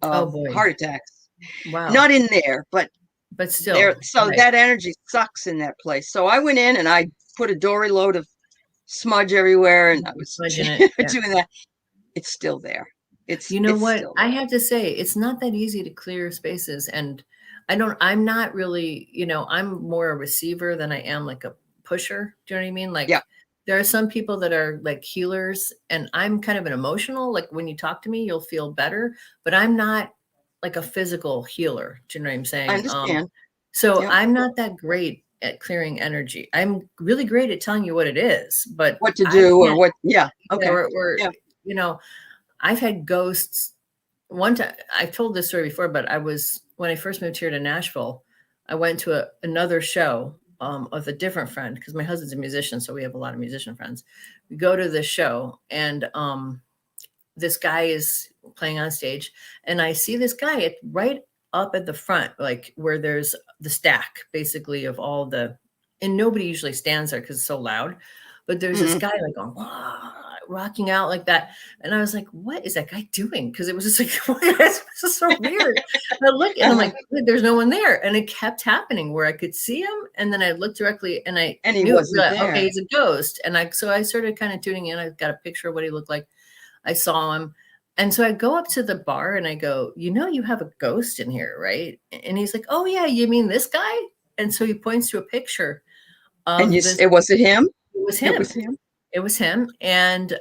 of heart attacks. Wow. Not in there, but still there. So that energy sucks in that place. So I went in and I put a dory load of smudge everywhere, and I was doing that. It's still there. It's what I have to say, it's not that easy to clear spaces. And I'm not really, I'm more a receiver than I am like a pusher. Do you know what I mean? Like, there are some people that are like healers, and I'm kind of an emotional, like when you talk to me, you'll feel better, but I'm not like a physical healer. Do you know what I'm saying? I understand. So I'm not that great at clearing energy. I'm really great at telling you what it is, but what to do or what. I've had ghosts. One time, I've told this story before, but when I first moved here to Nashville, I went to another show with a different friend, because my husband's a musician, so we have a lot of musician friends. We go to this show, and this guy is playing on stage, and I see this guy right up at the front, like where there's the stack, basically, of and nobody usually stands there because it's so loud, but there's this guy like going, wow, rocking out like that. And I was like, what is that guy doing? Because it was just like, this is so weird. I look and I'm like, there's no one there. And it kept happening where I could see him. And then I looked directly and I he knew, wasn't there. okay, he's a ghost. And so I started kind of tuning in. I got a picture of what he looked like. I saw him. And so I go up to the bar and I go, you have a ghost in here, right? And he's like, oh yeah, you mean this guy? And so he points to a picture of And it wasn't him? It was him. It was him. And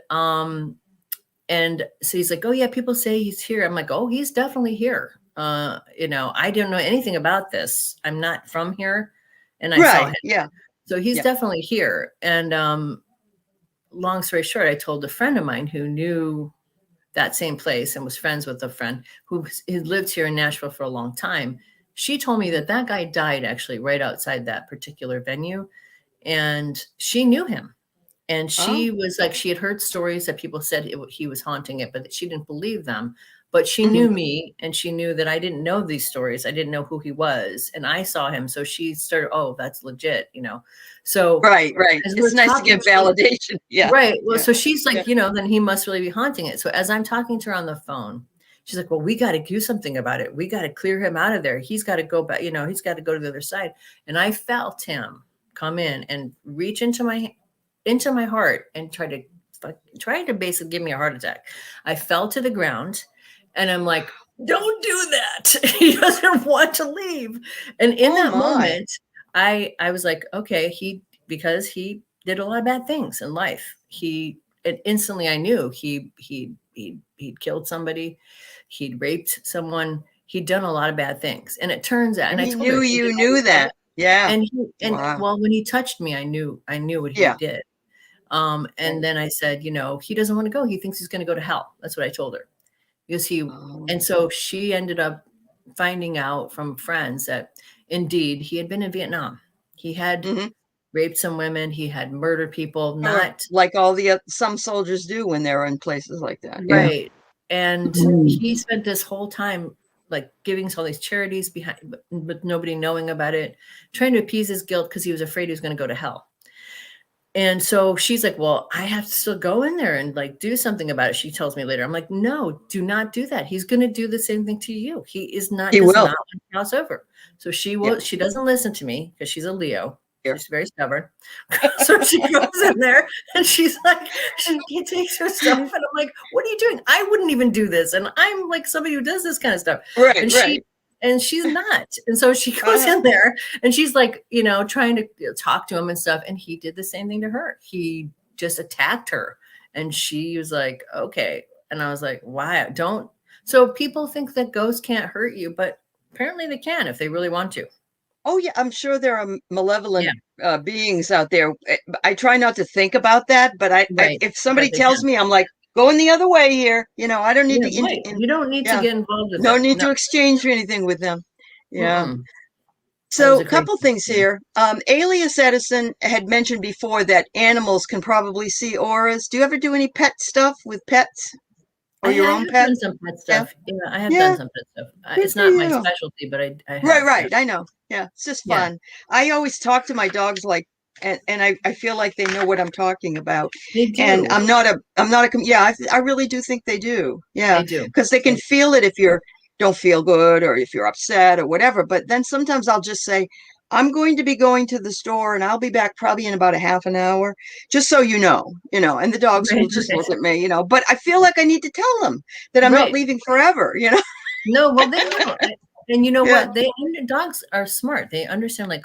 so he's like, oh yeah, people say he's here. I'm like, oh, he's definitely here. I didn't know anything about this. I'm not from here. And I saw him. Yeah. So he's definitely here. And long story short, I told a friend of mine who knew that same place and was friends with a friend who lived here in Nashville for a long time. She told me that guy died actually right outside that particular venue. And she knew him. And she was like, she had heard stories that people said he was haunting it, but she didn't believe them. But she knew me, and she knew that I didn't know these stories. I didn't know who he was. And I saw him. So she started, oh, that's legit, So right. It's nice to get validation. Yeah. Right. Well, so she's like, then he must really be haunting it. So as I'm talking to her on the phone, she's like, well, we got to do something about it. We got to clear him out of there. He's got to go back, he's got to go to the other side. And I felt him come in and reach into my heart and try to basically give me a heart attack. I fell to the ground and I'm like, don't do that. He doesn't want to leave. And in that moment, I was like, okay, because he did a lot of bad things in life. Instantly I knew he'd killed somebody. He'd raped someone. He'd done a lot of bad things. And it turns out, and I told her, you knew that. Yeah. And well, when he touched me, I knew what he did. And then I said, he doesn't want to go. He thinks he's going to go to hell. That's what I told her. Because and so she ended up finding out from friends that indeed he had been in Vietnam. He had raped some women. He had murdered people, not like some soldiers do when they're in places like that. Right. And he spent this whole time like giving all these charities behind, but nobody knowing about it, trying to appease his guilt because he was afraid he was going to go to hell. And so she's like, well, I have to still go in there and like do something about it. She tells me later. I'm like, no, do not do that. He's going to do the same thing to you. He is not, he does not want to cross over. So she will, she doesn't listen to me because she's a Leo. She's very stubborn. So she goes in there and she's like, she takes her stuff and I'm like, what are you doing? I wouldn't even do this. And I'm like somebody who does this kind of stuff. Right. And she's not. And so she goes in there and she's like, trying to talk to him and stuff. And he did the same thing to her. He just attacked her. And she was like, okay. And I was like, why? Don't. So people think that ghosts can't hurt you, but apparently they can if they really want to. Oh, yeah. I'm sure there are malevolent beings out there. I try not to think about that. But if somebody tells me, I'm like, going the other way here. I don't need to. You don't need to get involved with No need to exchange anything with them. Yeah. Mm-mm. So a couple things here. Alias Edison had mentioned before that animals can probably see auras. Do you ever do any pet stuff with pets? Or your own pet? Done some pet stuff. Yeah, I have done some pet stuff. It's not my specialty, but I have. Right. I know. Yeah, it's just fun. I always talk to my dogs like, and I feel like they know what I'm talking about. They do. And I really do think they do. Yeah, they do. Because they can feel it if you don't feel good or if you're upset or whatever. But then sometimes I'll just say, I'm going to be going to the store and I'll be back probably in about a half an hour, just so you know, and the dogs will just look at me, but I feel like I need to tell them that I'm not leaving forever, No, well, they know. And you know what? Dogs are smart. They understand like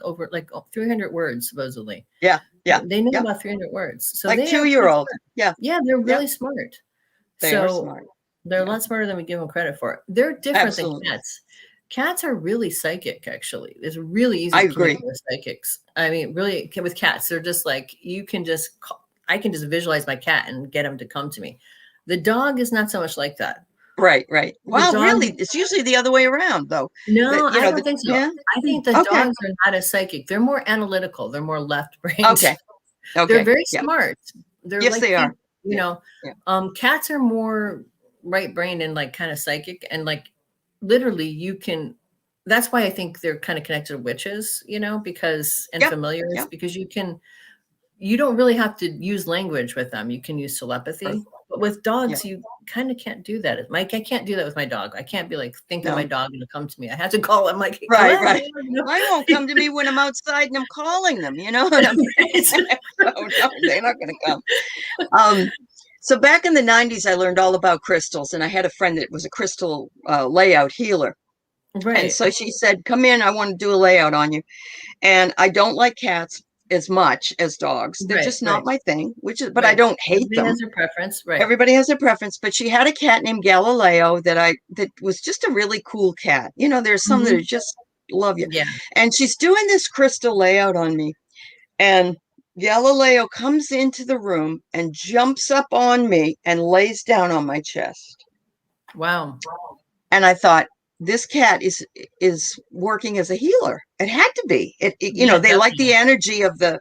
300 words, supposedly. Yeah. They know about 300 words. So like 2-year-old. Yeah, they're really smart. They are smart. They're a lot smarter than we give them credit for. They're different than cats. Cats are really psychic, actually. It's really easy to communicate with psychics. I mean, really, with cats, they're just like, I can just visualize my cat and get him to come to me. The dog is not so much like that. Right. Well, really, it's usually the other way around, though. No, I don't think so. Yeah? I think the dogs are not as psychic. They're more analytical. They're more left-brained. Okay. They're very smart. They're yes, they are. Cats are more right-brained and like kind of psychic, and like literally that's why I think they're kind of connected to witches, because familiars, because you don't really have to use language with them. You can use telepathy, but with dogs, you kind of can't do that. Mike, I can't do that with my dog. I can't be like, think of my dog and it'll come to me. I have to call him like, right. I won't come to me when I'm outside and I'm calling them, you know what I mean? So, no, they're not going to come. So back in the 90s, I learned all about crystals, and I had a friend that was a crystal layout healer. Right. And so she said, come in, I want to do a layout on you. And I don't like cats as much as dogs. They're just not my thing, but I don't hate them. Everybody has their preference, right? Everybody has their preference, but she had a cat named Galileo that was just a really cool cat. You know, there's some that are just love you. Yeah. And she's doing this crystal layout on me, and Galileo comes into the room and jumps up on me and lays down on my chest. Wow. And I thought, this cat is working as a healer. It had to be. You know, they like the energy of the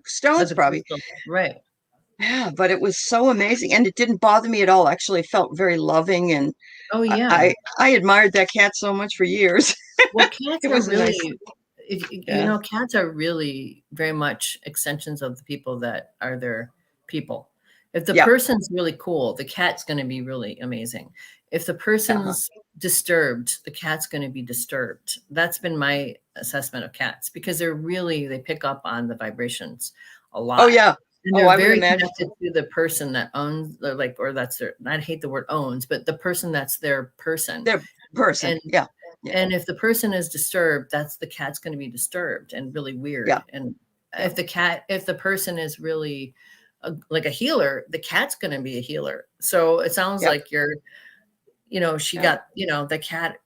stones, probably. Right. Yeah, but it was so amazing, and it didn't bother me at all. Actually, it felt very loving, and I admired that cat so much for years. Well, cats are really, you know, cats are really very much extensions of the people that are their people. If the person's really cool, the cat's going to be really amazing. If the person's disturbed, the cat's going to be disturbed. That's been my assessment of cats, because they pick up on the vibrations a lot. Oh yeah. And they're very connected to the person that owns, or that's their, I hate the word owns, but the person that's their person. Their person. And, and if the person is disturbed, the cat's going to be disturbed and really weird. Yeah. And if the person is really like a healer, the cat's going to be a healer. So it sounds like she got, the cat.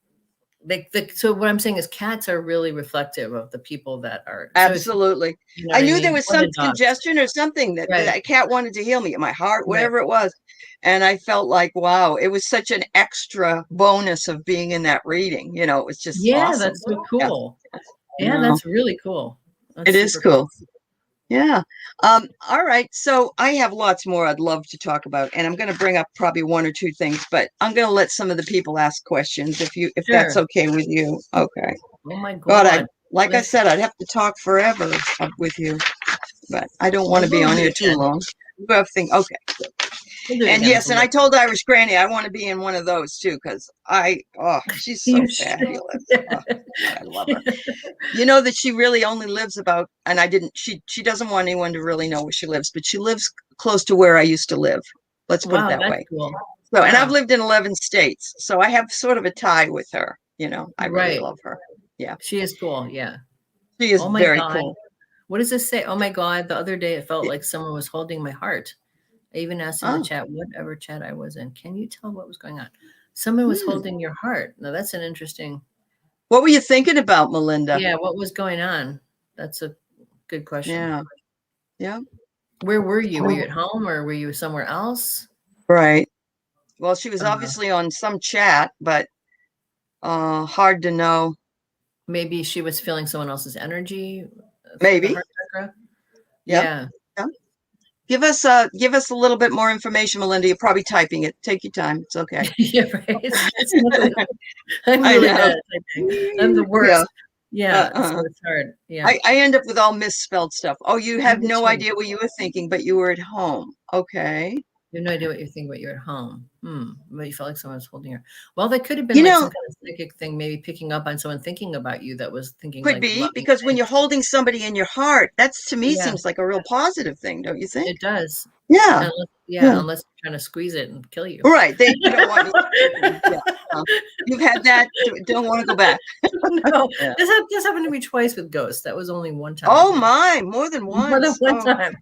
So what I'm saying is cats are really reflective of the people that are. Absolutely. So I knew there was some congestion or something that a cat wanted to heal me, my heart, whatever it was. And I felt like, wow, it was such an extra bonus of being in that reading. You know, it was just awesome. That's so cool. Yeah, that's really cool. It is cool. Yeah. All right. So I have lots more I'd love to talk about, and I'm going to bring up probably one or two things, but I'm going to let some of the people ask questions if that's okay with you. Okay. Oh my God. I said, I'd have to talk forever with you, but I don't want to be on here too long. Okay. And yes, and I told Irish Granny I want to be in one of those too, because she's so fabulous. I love her. You know that she really only lives about, and she doesn't want anyone to really know where she lives, but she lives close to where I used to live. Let's put it that way. Cool. So, and I've lived in 11 states, so I have sort of a tie with her. You know, I really love her. Yeah, she is cool. Yeah, she is very cool. What does this say? Oh my God! The other day it felt like someone was holding my heart. I even asked in the chat, whatever chat I was in, can you tell what was going on? Someone was holding your heart. Now that's an interesting. What were you thinking about, Melinda? Yeah, what was going on? That's a good question. Yeah. Where were you? Were you at home or were you somewhere else? Right. Well, she was obviously on some chat, but hard to know. Maybe she was feeling someone else's energy. Maybe. Yeah. Give us a little bit more information, Melinda. You're probably typing it. Take your time. It's okay. Yeah, right. I'm really bad at typing. I'm the worst. Yeah, so it's hard. Yeah. I end up with all misspelled stuff. Oh, you have no idea what you were thinking, but you were at home. Okay. You have no idea what you're thinking, but you're at home. But you felt like someone was holding your. Well, that could have been some kind of psychic thing, maybe picking up on someone thinking about you that was thinking. Could be, because when you're holding somebody in your heart, that's to me seems like a real positive thing, don't you think? It does. Yeah. Unless you're trying to squeeze it and kill you. Right. They don't want you. You've had that. Don't want to go back. No. This happened to me twice with ghosts. That was only one time. Oh my, more than once. More than one time.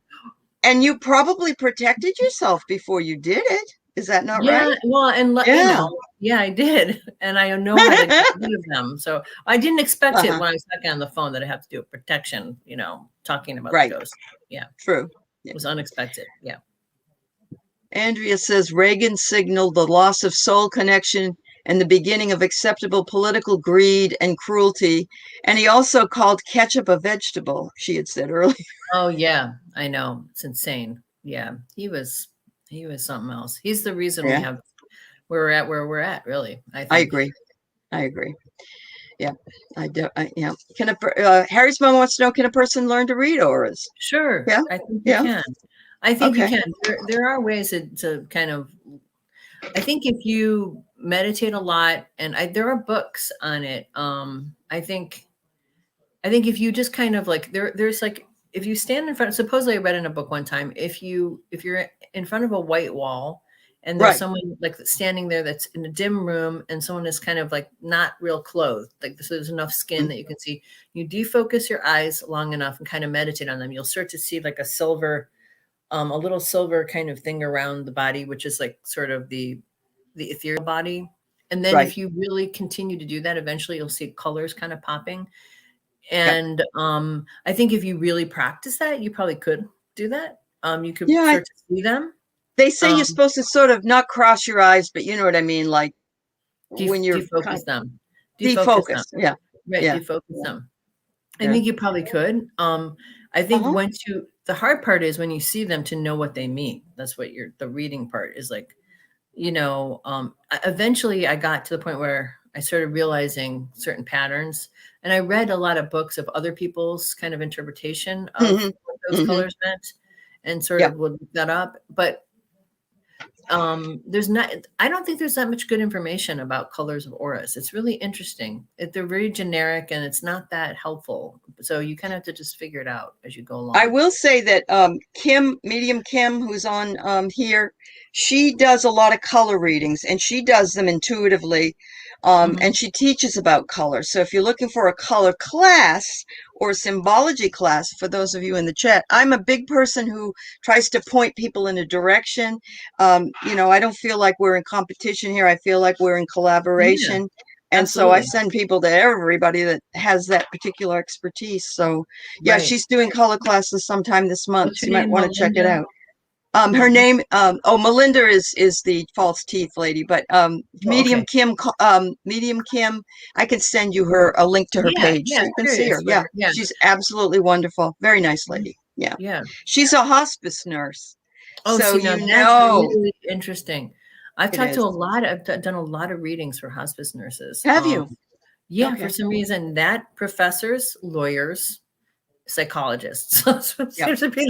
And you probably protected yourself before you did it. Is that not right? Well, and I did. And I know how to get rid of them. So I didn't expect it when I was talking on the phone that I have to do a protection, talking about the ghost. Yeah. True. It was unexpected. Yeah. Andrea says Reagan signaled the loss of soul connection and the beginning of acceptable political greed and cruelty. And he also called ketchup a vegetable, she had said earlier. Oh, yeah, I know. It's insane. Yeah, he was something else. He's the reason we're at where we're at, really. I think. I agree. Yeah. Yeah. Harry's mom wants to know, can a person learn to read auras? Sure. Yeah. I think you Yeah. can. I think you Okay. can. There are ways to kind of, I think if you meditate a lot, and there are books on it. I think if you just kind of like, there's like, if you stand in front, supposedly I read in a book one time, if you're in front of a white wall and there's Right. someone like standing there that's in a dim room, and someone is kind of like not real clothed, like so there's enough skin that you can see, you defocus your eyes long enough and kind of meditate on them, you'll start to see like a little silver kind of thing around the body, which is like sort of the ethereal body. And then Right. if you really continue to do that, eventually you'll see colors kind of popping. Yep. And I think if you really practice that, you probably could do that. You could Yeah, start to see them. they say you're supposed to sort of not cross your eyes, but you know what I mean, like when you're defocus them. defocus. Yeah. Right, Yeah. defocus them. I Yeah. think you probably could. I think Uh-huh. the hard part is when you see them to know what they mean. That's what the reading part is like, eventually I got to the point where I started realizing certain patterns, and I read a lot of books of other people's kind of interpretation of what those colors meant, and sort of would look that up. But I don't think there's that much good information about colors of auras. It's really interesting. They're very generic and it's not that helpful. So you kind of have to just figure it out as you go along. I will say that Medium Kim, who's on here, she does a lot of color readings, and she does them intuitively. And she teaches about color. So if you're looking for a color class or a symbology class, for those of you in the chat, I'm a big person who tries to point people in a direction. I don't feel like we're in competition here. I feel like we're in collaboration. And absolutely. so I send people to everybody that has that particular expertise. So yeah, she's doing color classes sometime this month. So you might want to check it out. Her name, Melinda is the false teeth lady, but Medium Kim, I can send you a link to her page so you can see her. Yeah, she's absolutely wonderful. Very nice lady. Yeah, yeah. She's a hospice nurse. Oh, so see, now that's really interesting. I've talked to I've done a lot of readings for hospice nurses. Have you? Yeah, for some reason, that professors, lawyers, psychologists seems to be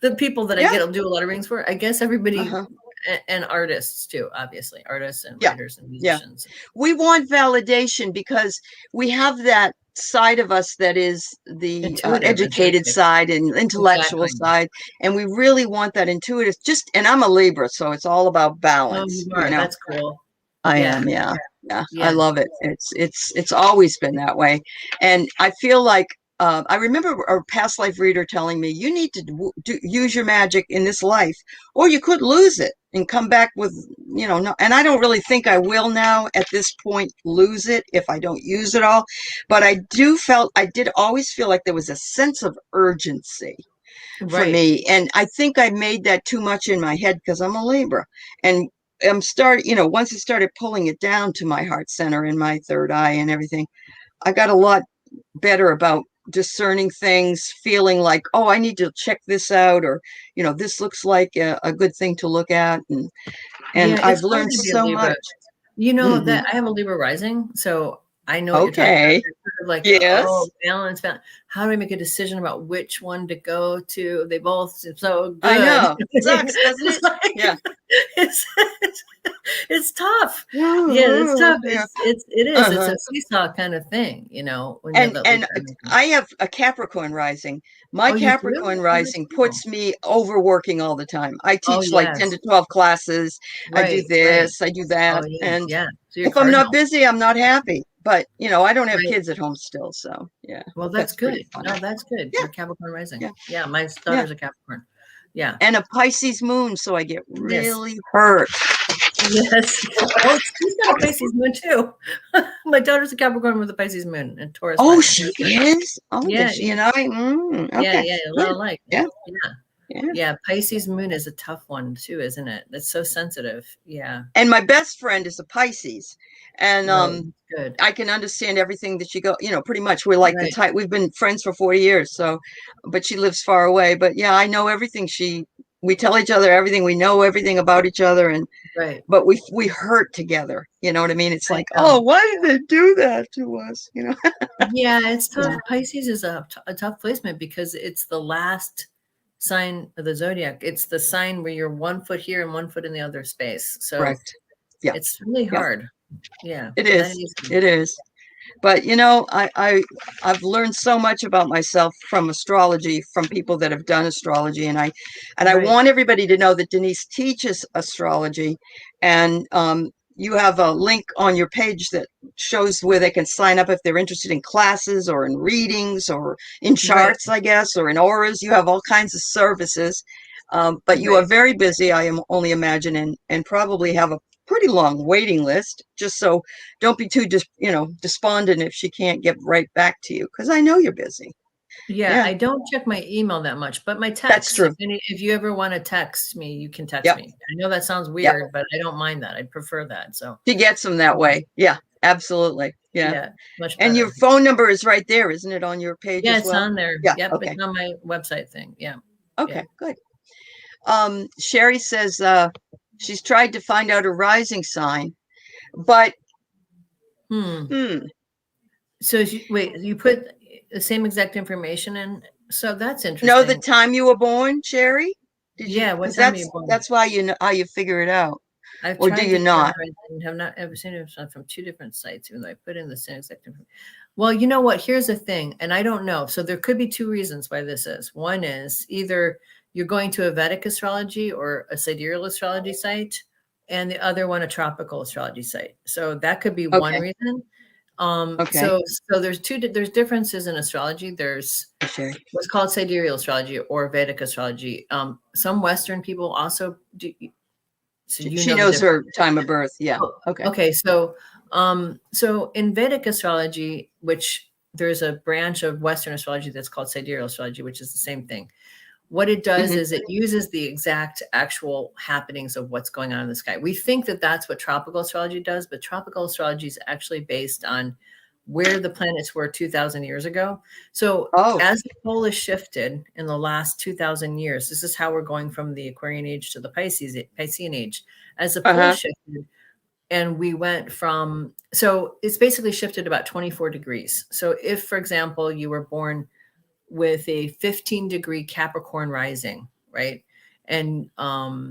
the people that I do a lot of readings for. I guess everybody and artists too, obviously, artists and writers and musicians. We want validation because we have that side of us that is the educated side and intellectual side, and we really want that intuitive. And I'm a Libra, so it's all about balance. Oh, you are. That's cool. I am. Yeah. I love it. It's always been that way, and I feel like. I remember a past life reader telling me, you need to use your magic in this life, or you could lose it and come back with, no. And I don't really think I will now at this point lose it if I don't use it all. But I did always feel like there was a sense of urgency for me. And I think I made that too much in my head because I'm a Libra. And I'm once I started pulling it down to my heart center and my third eye and everything, I got a lot better about discerning things, feeling like, oh, I need to check this out, or this looks like a good thing to look at, and I've learned so much. That I have a Libra rising, so I know what you're talking about. It's sort of like, oh, balance. How do I make a decision about which one to go to? They both seem so good. I know. It sucks, doesn't it? Like, yeah. It's tough. It's tough. It is. It's a seesaw kind of thing, and I have a Capricorn rising. My Capricorn rising puts me overworking all the time. I teach like 10 to 12 classes. I do this, I do that. And if I'm not busy, I'm not happy. But, I don't have kids at home still. So, yeah. Well, that's good. No, that's good. You're Capricorn rising. Yeah. My daughter's a Capricorn. Yeah. And a Pisces moon. So I get really hurt. Yes. Oh, she's got a Pisces moon too. My daughter's a Capricorn with a Pisces moon and Taurus. Oh, she is? Oh, yeah. Okay. Yeah. A little like. Yeah. Pisces moon is a tough one too, isn't it? That's so sensitive. Yeah. And my best friend is a Pisces. And good. I can understand everything that she pretty much we're like the type, we've been friends for 40 years. So, but she lives far away, but yeah, I know everything she we tell each other everything. We know everything about each other, and Right. but we hurt together. You know what I mean? It's like, I know. oh, why did they do that to us? You know? Yeah, it's tough. Yeah. Pisces is a tough placement because it's the last sign of the zodiac. It's the sign where you're 1 foot here and 1 foot in the other space. So Correct. Yeah. it's really Yeah. hard. Yeah, It not is. easy. It is. But you know, I've learned so much about myself from astrology, from people that have done astrology, and I Right. want everybody to know that Denise teaches astrology, and you have a link on your page that shows where they can sign up if they're interested in classes or in readings or in Right. charts, I guess, or in auras. You have all kinds of services, but you are Right. very busy, I am only imagining, and probably have a pretty long waiting list. Just so don't be too despondent if she can't get right back to you, because I know you're busy. Yeah, Yeah, I don't check my email that much, but my that's text, true. if you ever want to text me, you can text Yep. me. I know that sounds Yep. weird, but I don't mind that. I prefer that. So She gets them that way. Yeah, absolutely. Yeah. yeah, much And your better. phone number is right there, isn't it, on your page Yeah, as it's well? on there. Yeah. Yep, Okay. it's on my website thing. Yeah. Okay, Yeah. good. Sherry says she's tried to find out a rising sign, but So wait, you put the same exact information in? So that's know the interesting. time you were born, Sherry? Did you? Yeah, what Because time are you born? that's why you know how you figure it out, I've or do tried you to not? generate and have not ever seen it from two different sites, even though I put in the same exact information. Well, you know what? Here's the thing, and I don't know. So there could be two reasons why this is. One is either you're going to a Vedic astrology or a sidereal astrology site, and the other one a tropical astrology site. So that could be one Okay. reason. Okay. So there's there's differences in astrology. There's Sherry. what's called sidereal astrology or Vedic astrology. Some Western people also do. So you She know the knows difference. her time of birth. Yeah. Oh, Okay. okay. So in Vedic astrology, which there's a branch of Western astrology that's called sidereal astrology, which is the same thing. What it does Mhm. is it uses the exact actual happenings of what's going on in the sky. We think that that's what tropical astrology does, but tropical astrology is actually based on where the planets were 2,000 years ago. So Oh, as the pole has shifted in the last 2,000 years, this is how we're going from the Aquarian age to the Piscean age. As the pole uh-huh. shifted, and we went from, so it's basically shifted about 24 degrees. So if, for example, you were born with a 15-degree Capricorn rising, right? And all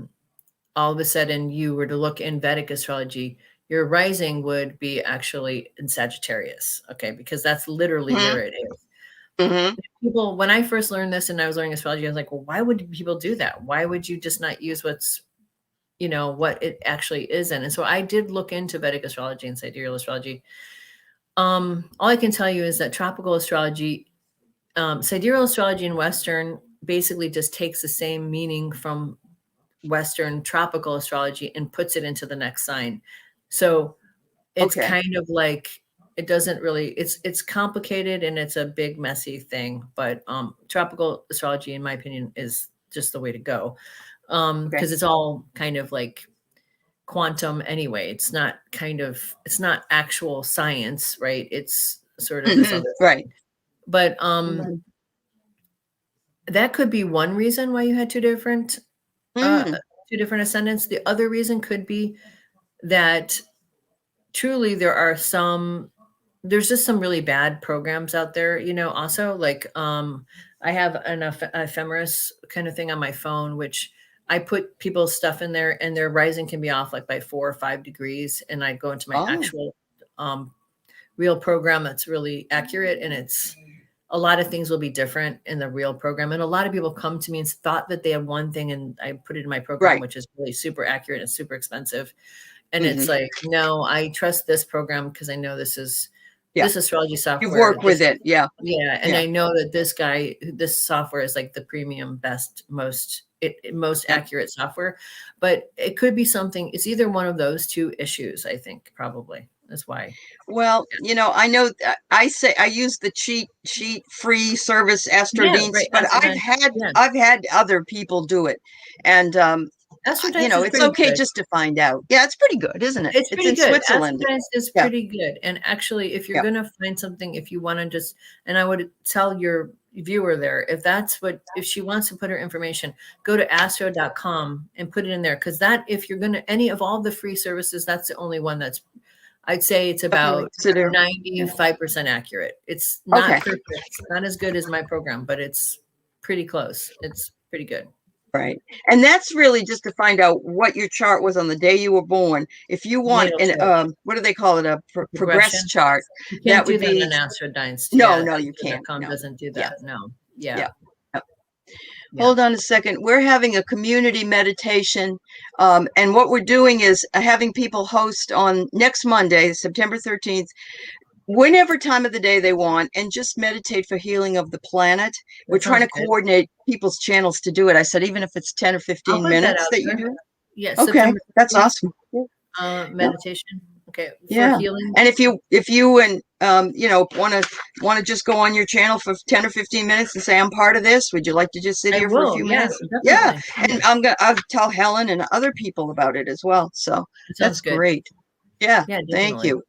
of a sudden you were to look in Vedic astrology, your rising would be actually in Sagittarius, okay? Because that's literally Mm-hmm. where it is. Mm-hmm. People, when I first learned this and I was learning astrology, I was like, well, why would people do that? Why would you just not use what's, what it actually is in? And so I did look into Vedic astrology and sidereal astrology. All I can tell you is that tropical astrology, sidereal astrology in Western basically just takes the same meaning from Western tropical astrology and puts it into the next sign. So it's Okay. kind of like, it doesn't really, it's complicated and it's a big messy thing, but tropical astrology, in my opinion, is just the way to go. Okay. Because it's all kind of like quantum anyway. It's not actual science, right? It's sort of this Mm-hmm. other Right. thing. But that could be one reason why you had Mm. two different ascendants. The other reason could be that truly there's just some really bad programs out there, also like I have an ephemeris kind of thing on my phone, which I put people's stuff in there and their rising can be off like by 4 or 5 degrees. And I go into my Oh, actual real program that's really accurate, and it's a lot of things will be different in the real program. And a lot of people come to me and thought that they had one thing and I put it in my program, right. which is really super accurate and super expensive. And it's Mm-hmm. like, no, I trust this program because I know this Yeah. astrology You've software. worked with it. Yeah. Yeah. And Yeah. I know that this software is like the premium, best, most Yep. accurate software, but it could be something. It's either one of those two issues. I think probably that's why. Well, I know I use the cheat sheet free service Yeah. Astrodines, Right. but Yeah. I've had other people do it, and Astrodyne is it's pretty okay good. just to find out. Yeah, it's pretty good, isn't it? It's It's pretty in good. Switzerland. Astrodyne is Yeah. pretty good. And actually, if you're Yeah. going to find something, if you want to and I would tell your viewer there, if she wants to put her information, go to astro.com and put it in there. Because that, if you're going to, any of all the free services, that's the only one that's, I'd say it's about 95% accurate. It's not perfect. It's not as good as my program, but it's pretty close. It's pretty good. Right. And that's really just to find out what your chart was on the day you were born. If you want what do they call it? A progress chart. You can't do that in Astro Dynasty. No, you can't. Doesn't do that. No. Yeah. Hold on a second. We're having a community meditation. And what we're doing is having people host on next Monday, September 13th, whenever time of the day they want, and just meditate for healing of the planet. We're trying to coordinate people's channels to do it. I said, even if it's 10 or 15 minutes that you do. Yes. Okay. That's awesome. Meditation. Okay. For healing. And if you and want to just go on your channel for 10 or 15 minutes and say, I'm part of this, would you like to just sit here for a few minutes? Yeah. And I'll tell Helen and other people about it as well. So that's great. Yeah. Thank you.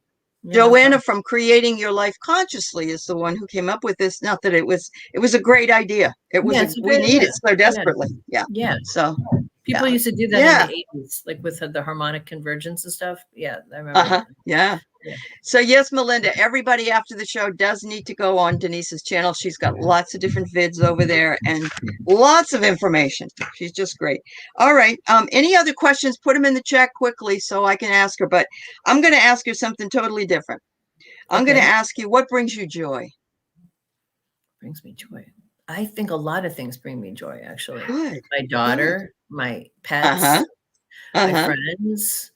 Joanna from Creating Your Life Consciously is the one who came up with this. Not that it was a great idea. It was we need it so desperately. Yeah. So people used to do that in the 80s, like with the harmonic convergence and stuff. Yeah, I remember. Yeah. So yes, Melinda, everybody after the show does need to go on Denise's channel. She's got lots of different vids over there and lots of information. She's just great. All right. Any other questions? Put them in the chat quickly so I can ask her. But I'm going to ask her something totally different. I'm going to ask you, what brings you joy? Brings me joy. I think a lot of things bring me joy, actually. Good. My daughter, my pets, my friends,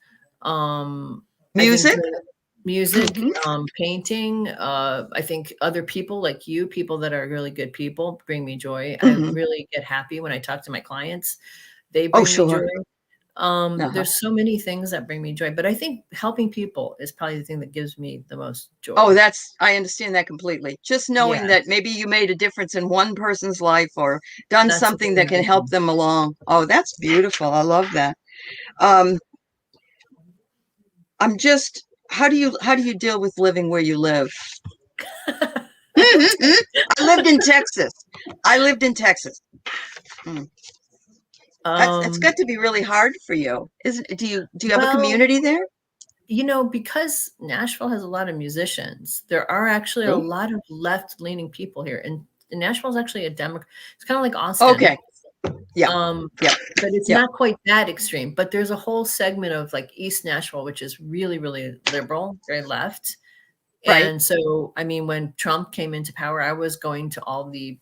music, painting. I think other people like you, people that are really good people, bring me joy. I really get happy when I talk to my clients. They bring me joy. There's so many things that bring me joy, but I think helping people is probably the thing that gives me the most joy. Oh, I understand that completely. Just knowing that maybe you made a difference in one person's life or done something that can help them along. Oh, that's beautiful. I love that. How do you deal with living where you live? I lived in Texas. It's got to be really hard for you. Do you have a community there? Because Nashville has a lot of musicians, there are actually a lot of left-leaning people here. And Nashville is actually a Democrat. It's kind of like Austin. Okay. Yeah. But it's not quite that extreme. But there's a whole segment of like East Nashville, which is really, really liberal, very left. Right. And so, I mean, when Trump came into power, I was going to all the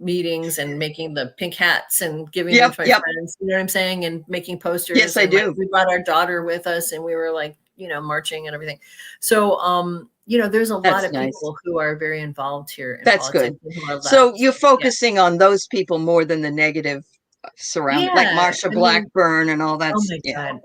meetings and making the pink hats and giving them to my friends, you know what I'm saying? And making posters. Yes, I do. We brought our daughter with us and we were like, marching and everything. So, there's a lot of people who are very involved here. That's good. So you're focusing on those people more than the negative surrounding, like Marsha Blackburn and all that. Oh my God.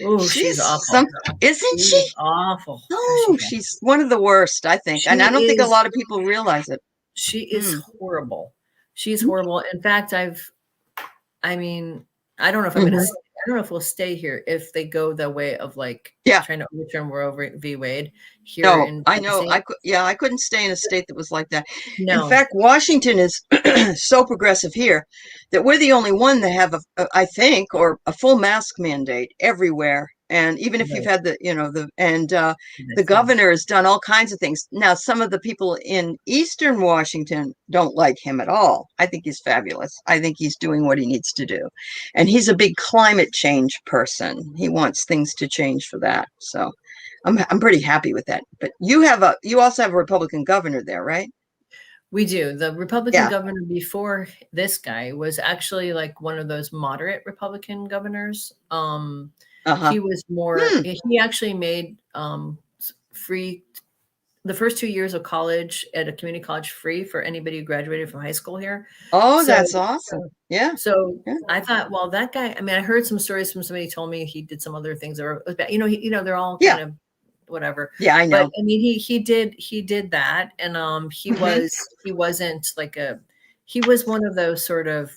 Oh, she's awful. Isn't she? Awful. Oh, she's one of the worst, I think. And I don't think a lot of people realize it. She is horrible. She's horrible. In fact, I don't know if I'm going to, I don't know if we'll stay here if they go the way of like trying to overturn Roe v. Wade here. No, I know. I couldn't stay in a state that was like that. No. In fact, Washington is so progressive here that we're the only one that have a full mask mandate everywhere. And even if you've had the governor has done all kinds of things. Now, some of the people in Eastern Washington don't like him at all. I think he's fabulous. I think he's doing what he needs to do. And he's a big climate change person. He wants things to change for that. So I'm pretty happy with that. But you also have a Republican governor there, right? We do. The Republican governor before this guy was actually like one of those moderate Republican governors. He was more, he actually made free the first 2 years of college at a community college free for anybody who graduated from high school here. Oh, so, that's awesome. Yeah. So I thought, well, that guy, I mean, I heard some stories from somebody who told me he did some other things that were bad. They're all kind of whatever. Yeah, I know. But I mean, he did that. And he wasn't like he was one of those sort of,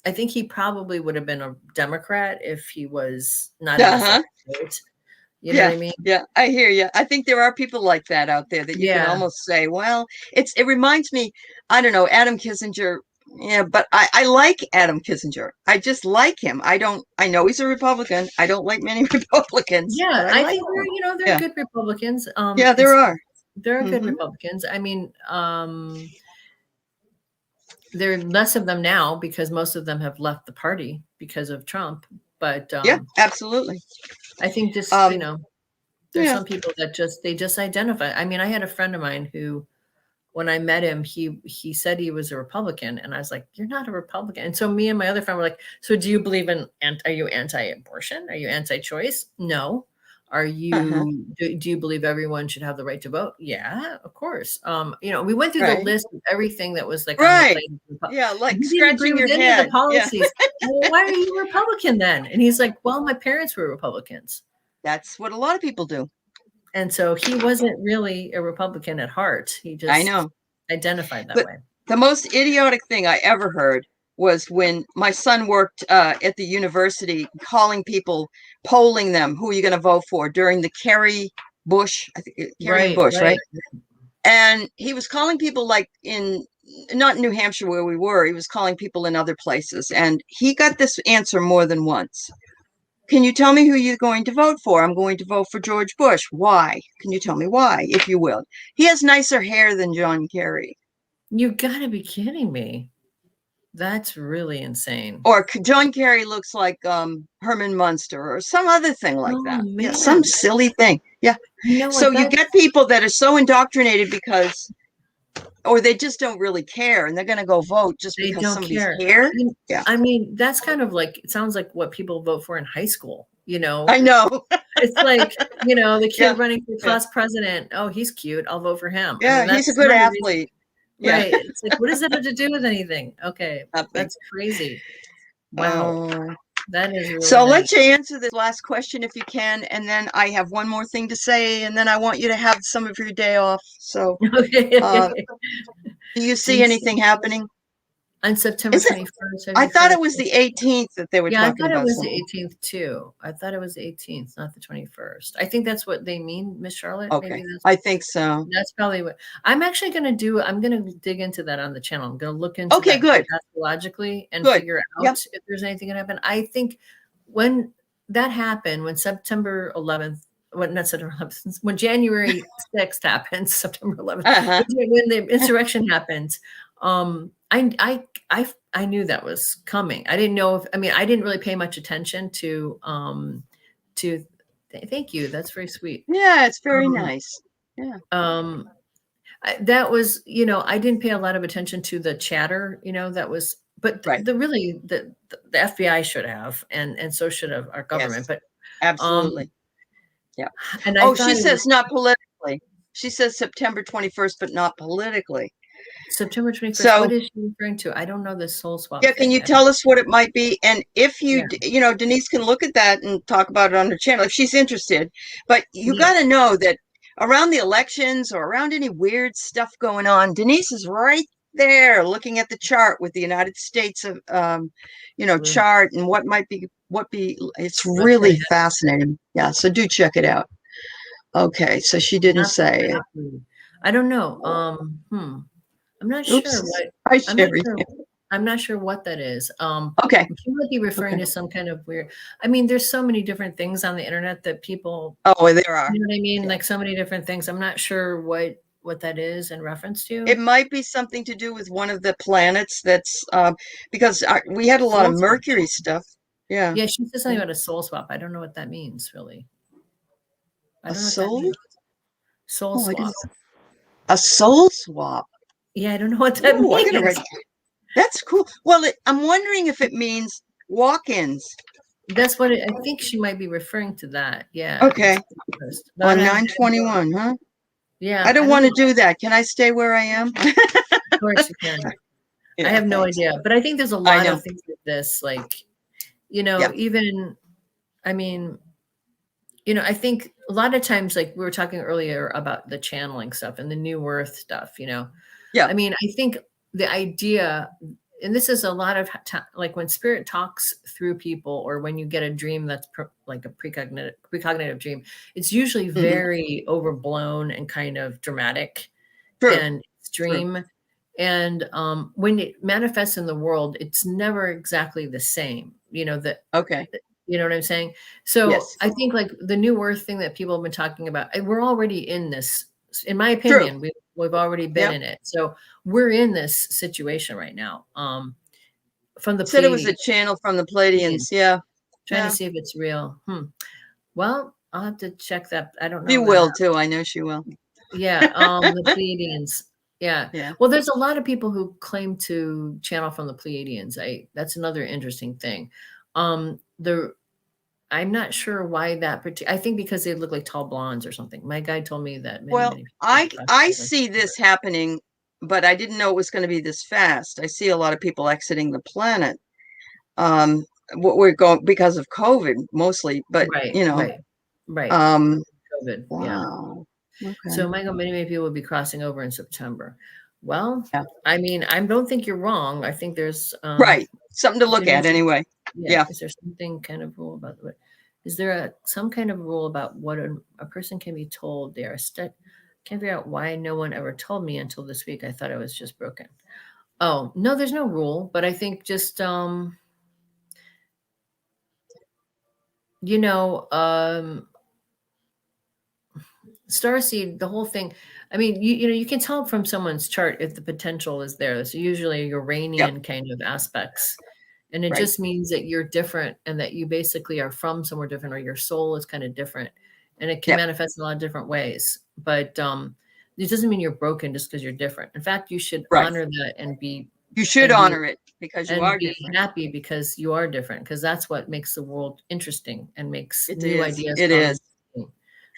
I think he probably would have been a Democrat if he was not in the Senate. You know what I mean? Yeah, I hear you. I think there are people like that out there that you can Yeah. almost say, well, it reminds me, I don't know, Adam Kissinger. Yeah, but I like Adam Kissinger. I just like him. I know he's a Republican. I don't like many Republicans, Yeah, but I I like think him. there are Yeah. good Republicans. Yeah, there are. There are good Mhm. Republicans. I mean, there are less of them now because most of them have left the party because of Trump. But Yeah, absolutely. I think just, there's Yeah. some people that they just identify. I mean, I had a friend of mine who, when I met him, he said he was a Republican, and I was like, "You're not a Republican." And so me and my other friend were like, "So do you believe in? Are you anti-abortion? Are you anti-choice? No. Are Uh-huh. you? Do you believe everyone should have the right to vote? Yeah, of course. We went through the Right. list of everything that was like on the Right. plate. Yeah, like He didn't agree scratching with your any of the head. Yeah. policies. Well, why are you a Republican then? And he's like, "Well, my parents were Republicans." That's what a lot of people do. And so he wasn't really a Republican at heart. He I just know. identified that But way. the most idiotic thing I ever heard was when my son worked at the university, calling people, polling them, who are you going to vote for during the Kerry Bush, I think Kerry and Right, Bush, right. right? And he was calling people like not in New Hampshire where we were, he was calling people in other places. And he got this answer more than once. Can you tell me who you're going to vote for? I'm going to vote for George Bush. Why? Can you tell me why, if you will? He has nicer hair than John Kerry. You gotta be kidding me. That's really insane. Or John Kerry looks like Herman Munster or some other thing like Oh that. Yeah, man. some silly thing. Yeah. You know So what? you get people that are so indoctrinated because, or they just don't really care and they're going to go vote just They because don't somebody's care. hair. Yeah. I mean, that's kind of like, it sounds like what people vote for in high school, I know. It's like, the kid Yeah. running for class president. Oh, he's cute. I'll vote for him. I Yeah, mean, he's a that's good not a reason. athlete. Yeah. Right. It's like, what does that have to do with anything? Okay. Nothing. That's crazy. Wow. That is really So I'll nice. let you answer this last question if you can, and then I have one more thing to say, and then I want you to have some of your day off. So Okay. do you see anything happening? On September Is it? 21st, I thought it was the 18th that they were Yeah, I talking thought it about was the something. 18th too. I thought it was the 18th, not the 21st. I think that's what they mean, Miss Charlotte. Okay, Maybe I think so. that's probably what I'm actually going to do. I'm going to dig into that on the channel. I'm going to look into Okay, that good. astrologically and Good. figure Yep. out if there's anything that happened. I think when that happened, when September 11th, not September 11th, when January 6th happened, September 11th, Uh-huh. when the insurrection happened, I knew that was coming. I didn't know I didn't really pay much attention to thank you. That's very sweet. Yeah, it's very nice. Yeah. That was, I didn't pay a lot of attention to the chatter, that was, but Right. the FBI should have, and so should have our government. Yes, but absolutely. Yeah. And I she says not politically. She says September 21st, but not politically. September 21st. So, what is she referring to? I don't know this soul swap. Yeah, can you tell us what it might be? And if you, Yeah. Denise can look at that and talk about it on her channel if she's interested. But you Yeah. got to know that around the elections or around any weird stuff going on, Denise is right there looking at the chart with the United States of, chart and what be. It's really fascinating. Yeah, so do check it out. Okay, so she didn't say it. I don't know. I'm not Oops. sure what. Hi, Sherry. I'm not sure what that is. Okay. She might be referring to some kind of weird. I mean, there's so many different things on the internet that people. Oh, there are. You know what I mean? Yeah. Like so many different things. I'm not sure what that is in reference to. It might be something to do with one of the planets that's because we had a lot of Mercury stuff. Yeah. Yeah, she said something about a soul swap. I don't know what that means, really. I don't know soul? what that means. Soul swap. A soul swap. Yeah, I don't know what that means. That's cool. Well, I'm wondering if it means walk-ins. That's what I think she might be referring to that. Yeah. Okay. On 9/21, huh? Yeah. I don't want to do that. Can I stay where I am? Of course you can. Yeah, I have no idea. But I think there's a lot of things like this, like, even, I mean, I think a lot of times, like we were talking earlier about the channeling stuff and the new earth stuff, Yeah. I mean, I think the idea and this is a lot of like when spirit talks through people, or when you get a dream that's like a precognitive dream, it's usually very overblown and kind of dramatic and extreme. And when it manifests in the world, it's never exactly the same, you know, you know what I'm saying? So I think like the new earth thing that people have been talking about, we're already in this, in my opinion. We've already been in it. So we're in this situation right now. From the said it was a channel from the Pleiadians. Yeah. Trying to see if it's real. Well, I'll have to check that. I don't know. She will too. I know she will. Yeah. The Pleiadians. Yeah. Well, there's a lot of people who claim to channel from the Pleiadians. That's another interesting thing. I'm not sure why that I think because they look like tall blondes or something. My guy told me that. Many I see this happening, but I didn't know it was going to be this fast. I see a lot of people exiting the planet. We're going because of COVID mostly, but you know, right. COVID. Wow. Yeah. Okay. So many people will be crossing over in September. Well, I mean, I don't think you're wrong. I think there's something to look at anyway. Yeah. Is there something kind of rule about what? Is there some kind of rule about what a person can be told? Can't figure out why no one ever told me until this week. I thought I was just broken. Oh no, there's no rule, but I think just you know, starseed, the whole thing. I mean, you know, you can tell from someone's chart if the potential is there. It's usually Uranian kind of aspects. And it just means that you're different and that you basically are from somewhere different, or your soul is kind of different. And it can manifest in a lot of different ways. But it doesn't mean you're broken just because you're different. In fact, you should honor that and be. You should honor it because you are different. Happy because you are different, because that's what makes the world interesting and makes new ideas. It is.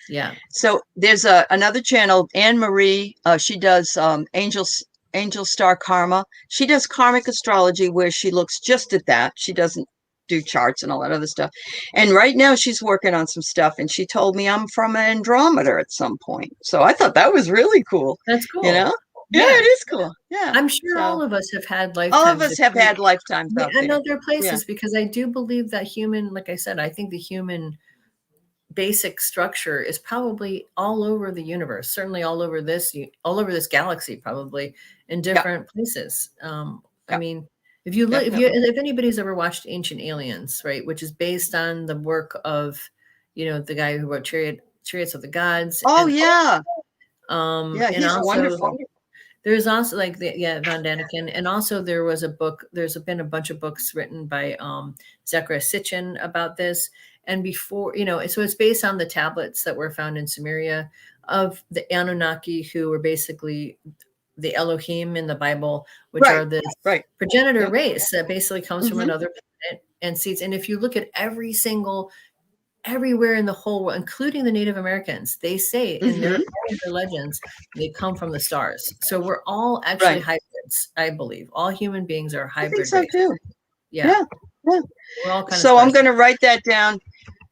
Yeah. So there's another channel, Anne Marie. She does Angel Star Karma. She does karmic astrology, where she looks just at that. She doesn't do charts and all that other stuff. And right now she's working on some stuff, and she told me I'm from Andromeda at some point. So I thought that was really cool. That's cool. You know? Yeah, it is cool. Yeah. I'm sure all of us have had lifetimes. All of us have had lifetimes out there. In other places, because I do believe that human, like I said, I think the human basic structure is probably all over the universe, certainly all over this galaxy, probably in different places. I mean, if you look, if anybody's ever watched Ancient Aliens, right, which is based on the work of, you know, the guy who wrote Chariots of the Gods. Oh, yeah. He's wonderful. There's also like Von Daniken, and also there's been a bunch of books written by Zecharia Sitchin about this. And before, you know, so it's based on the tablets that were found in Sumeria of the Anunnaki, who were basically the Elohim in the Bible, which are this progenitor race that basically comes from another planet and seeds. And if you look at everywhere in the whole world, including the Native Americans, they say in their legends, they come from the stars. So we're all actually hybrids, I believe. All human beings are hybrid. I think so too. Yeah. We're all kind of I'm going to write that down,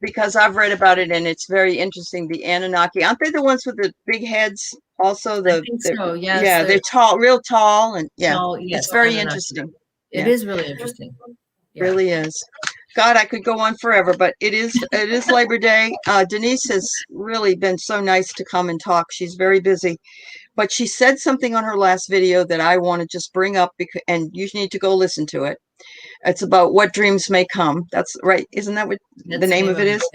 because I've read about it and it's very interesting. The Anunnaki, aren't they the ones with the big heads? Also, I think so. Yes, they're tall, real tall, and it's very Anunnaki. Interesting. It is really interesting. Really is. God, I could go on forever, but it is Labor Day. Denise has really been so nice to come and talk. She's very busy, but she said something on her last video that I want to just bring up, and you need to go listen to it. It's about what dreams may come. That's right. Isn't that what the name of it is?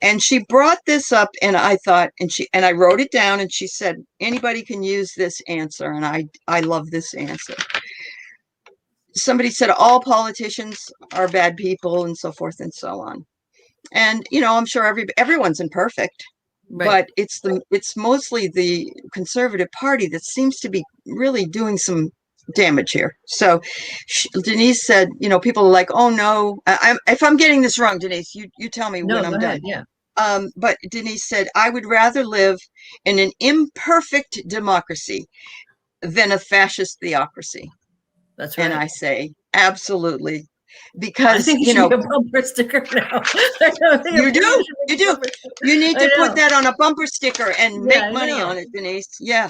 And she brought this up, and I thought, and I wrote it down, and she said, anybody can use this answer. And I love this answer. Somebody said all politicians are bad people, and so forth and so on. And, you know, I'm sure everyone's imperfect, but it's mostly the conservative party that seems to be really doing some damage here. So Denise said, you know, people are like, oh no, if I'm getting this wrong, Denise, you tell me when I'm done. Yeah. But Denise said, I would rather live in an imperfect democracy than a fascist theocracy. That's right. And I say, absolutely. Because, I think you know, a bumper sticker now. You do. You need to put that on a bumper sticker and make money on it, Denise. Yeah.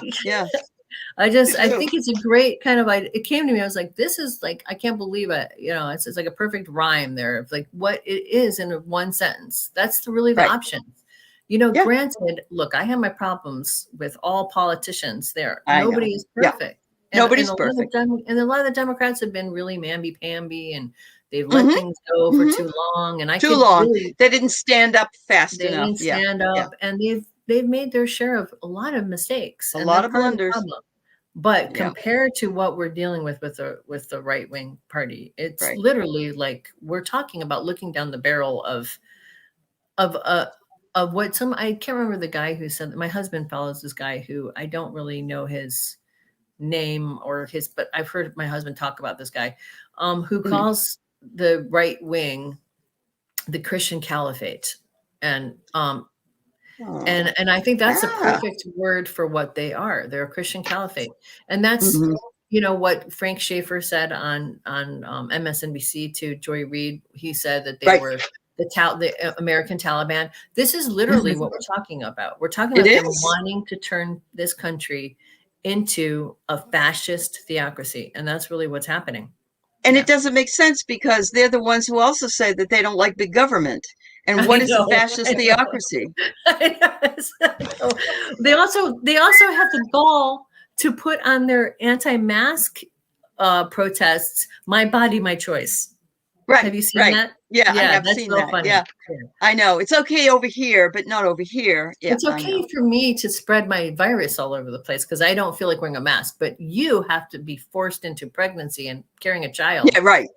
I think it's a great kind of, it came to me, I was like, this is like, I can't believe it. You know, it's like a perfect rhyme there of like what it is in one sentence. That's really the options. You know, granted, look, I have my problems with all politicians there. Nobody is perfect. Nobody's perfect. And a lot of the Democrats have been really mamby-pamby, and they've let things go for too long. And They didn't stand up fast enough. They didn't stand up, and they've made their share of a lot of mistakes. A lot of blunders. But compared to what we're dealing with the right-wing party, it's literally like we're talking about looking down the barrel of what I can't remember the guy who said that. My husband follows this guy who I don't really know his name but I've heard my husband talk about this guy, who calls the right wing the Christian Caliphate. And and I think that's a perfect word for what they are. They're a Christian caliphate. And that's, you know, what Frank Schaeffer said on MSNBC to Joy Reid. He said that they were the American Taliban. This is literally what we're talking about. We're talking about them wanting to turn this country into a fascist theocracy. And that's really what's happening. And it doesn't make sense because they're the ones who also say that they don't like big government. And what is a fascist theocracy? They also have the gall to put on their anti-mask protests, "My body, my choice." Right. Have you seen that? Yeah, I have seen that. Funny. Yeah, I know. It's okay over here, but not over here. Yeah, it's okay for me to spread my virus all over the place because I don't feel like wearing a mask. But you have to be forced into pregnancy and carrying a child. Yeah, right.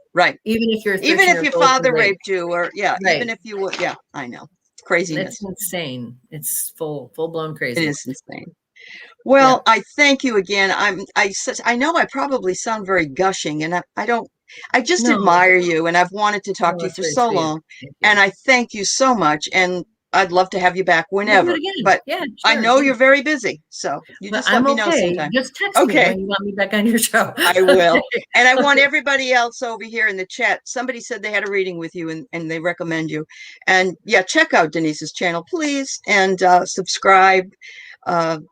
Even if your father raped you, or even if you were. Yeah, I know. Craziness. It's insane. It's full blown crazy. It is insane. Well, I thank you again. I know I probably sound very gushing, and I just admire you, and I've wanted to talk to you for so long, and I thank you so much, and I'd love to have you back whenever. But I know you're very busy, so you just let me know sometime. Just text me when you want me back on your show. I will. And I want everybody else over here in the chat. Somebody said they had a reading with you, and they recommend you. And check out Denise's channel, please, and subscribe.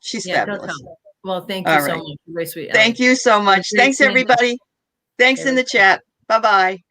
She's fabulous. Well, thank you so much. Very sweet. Thank you so much. Thanks, everybody. Thanks in the chat. Bye-bye.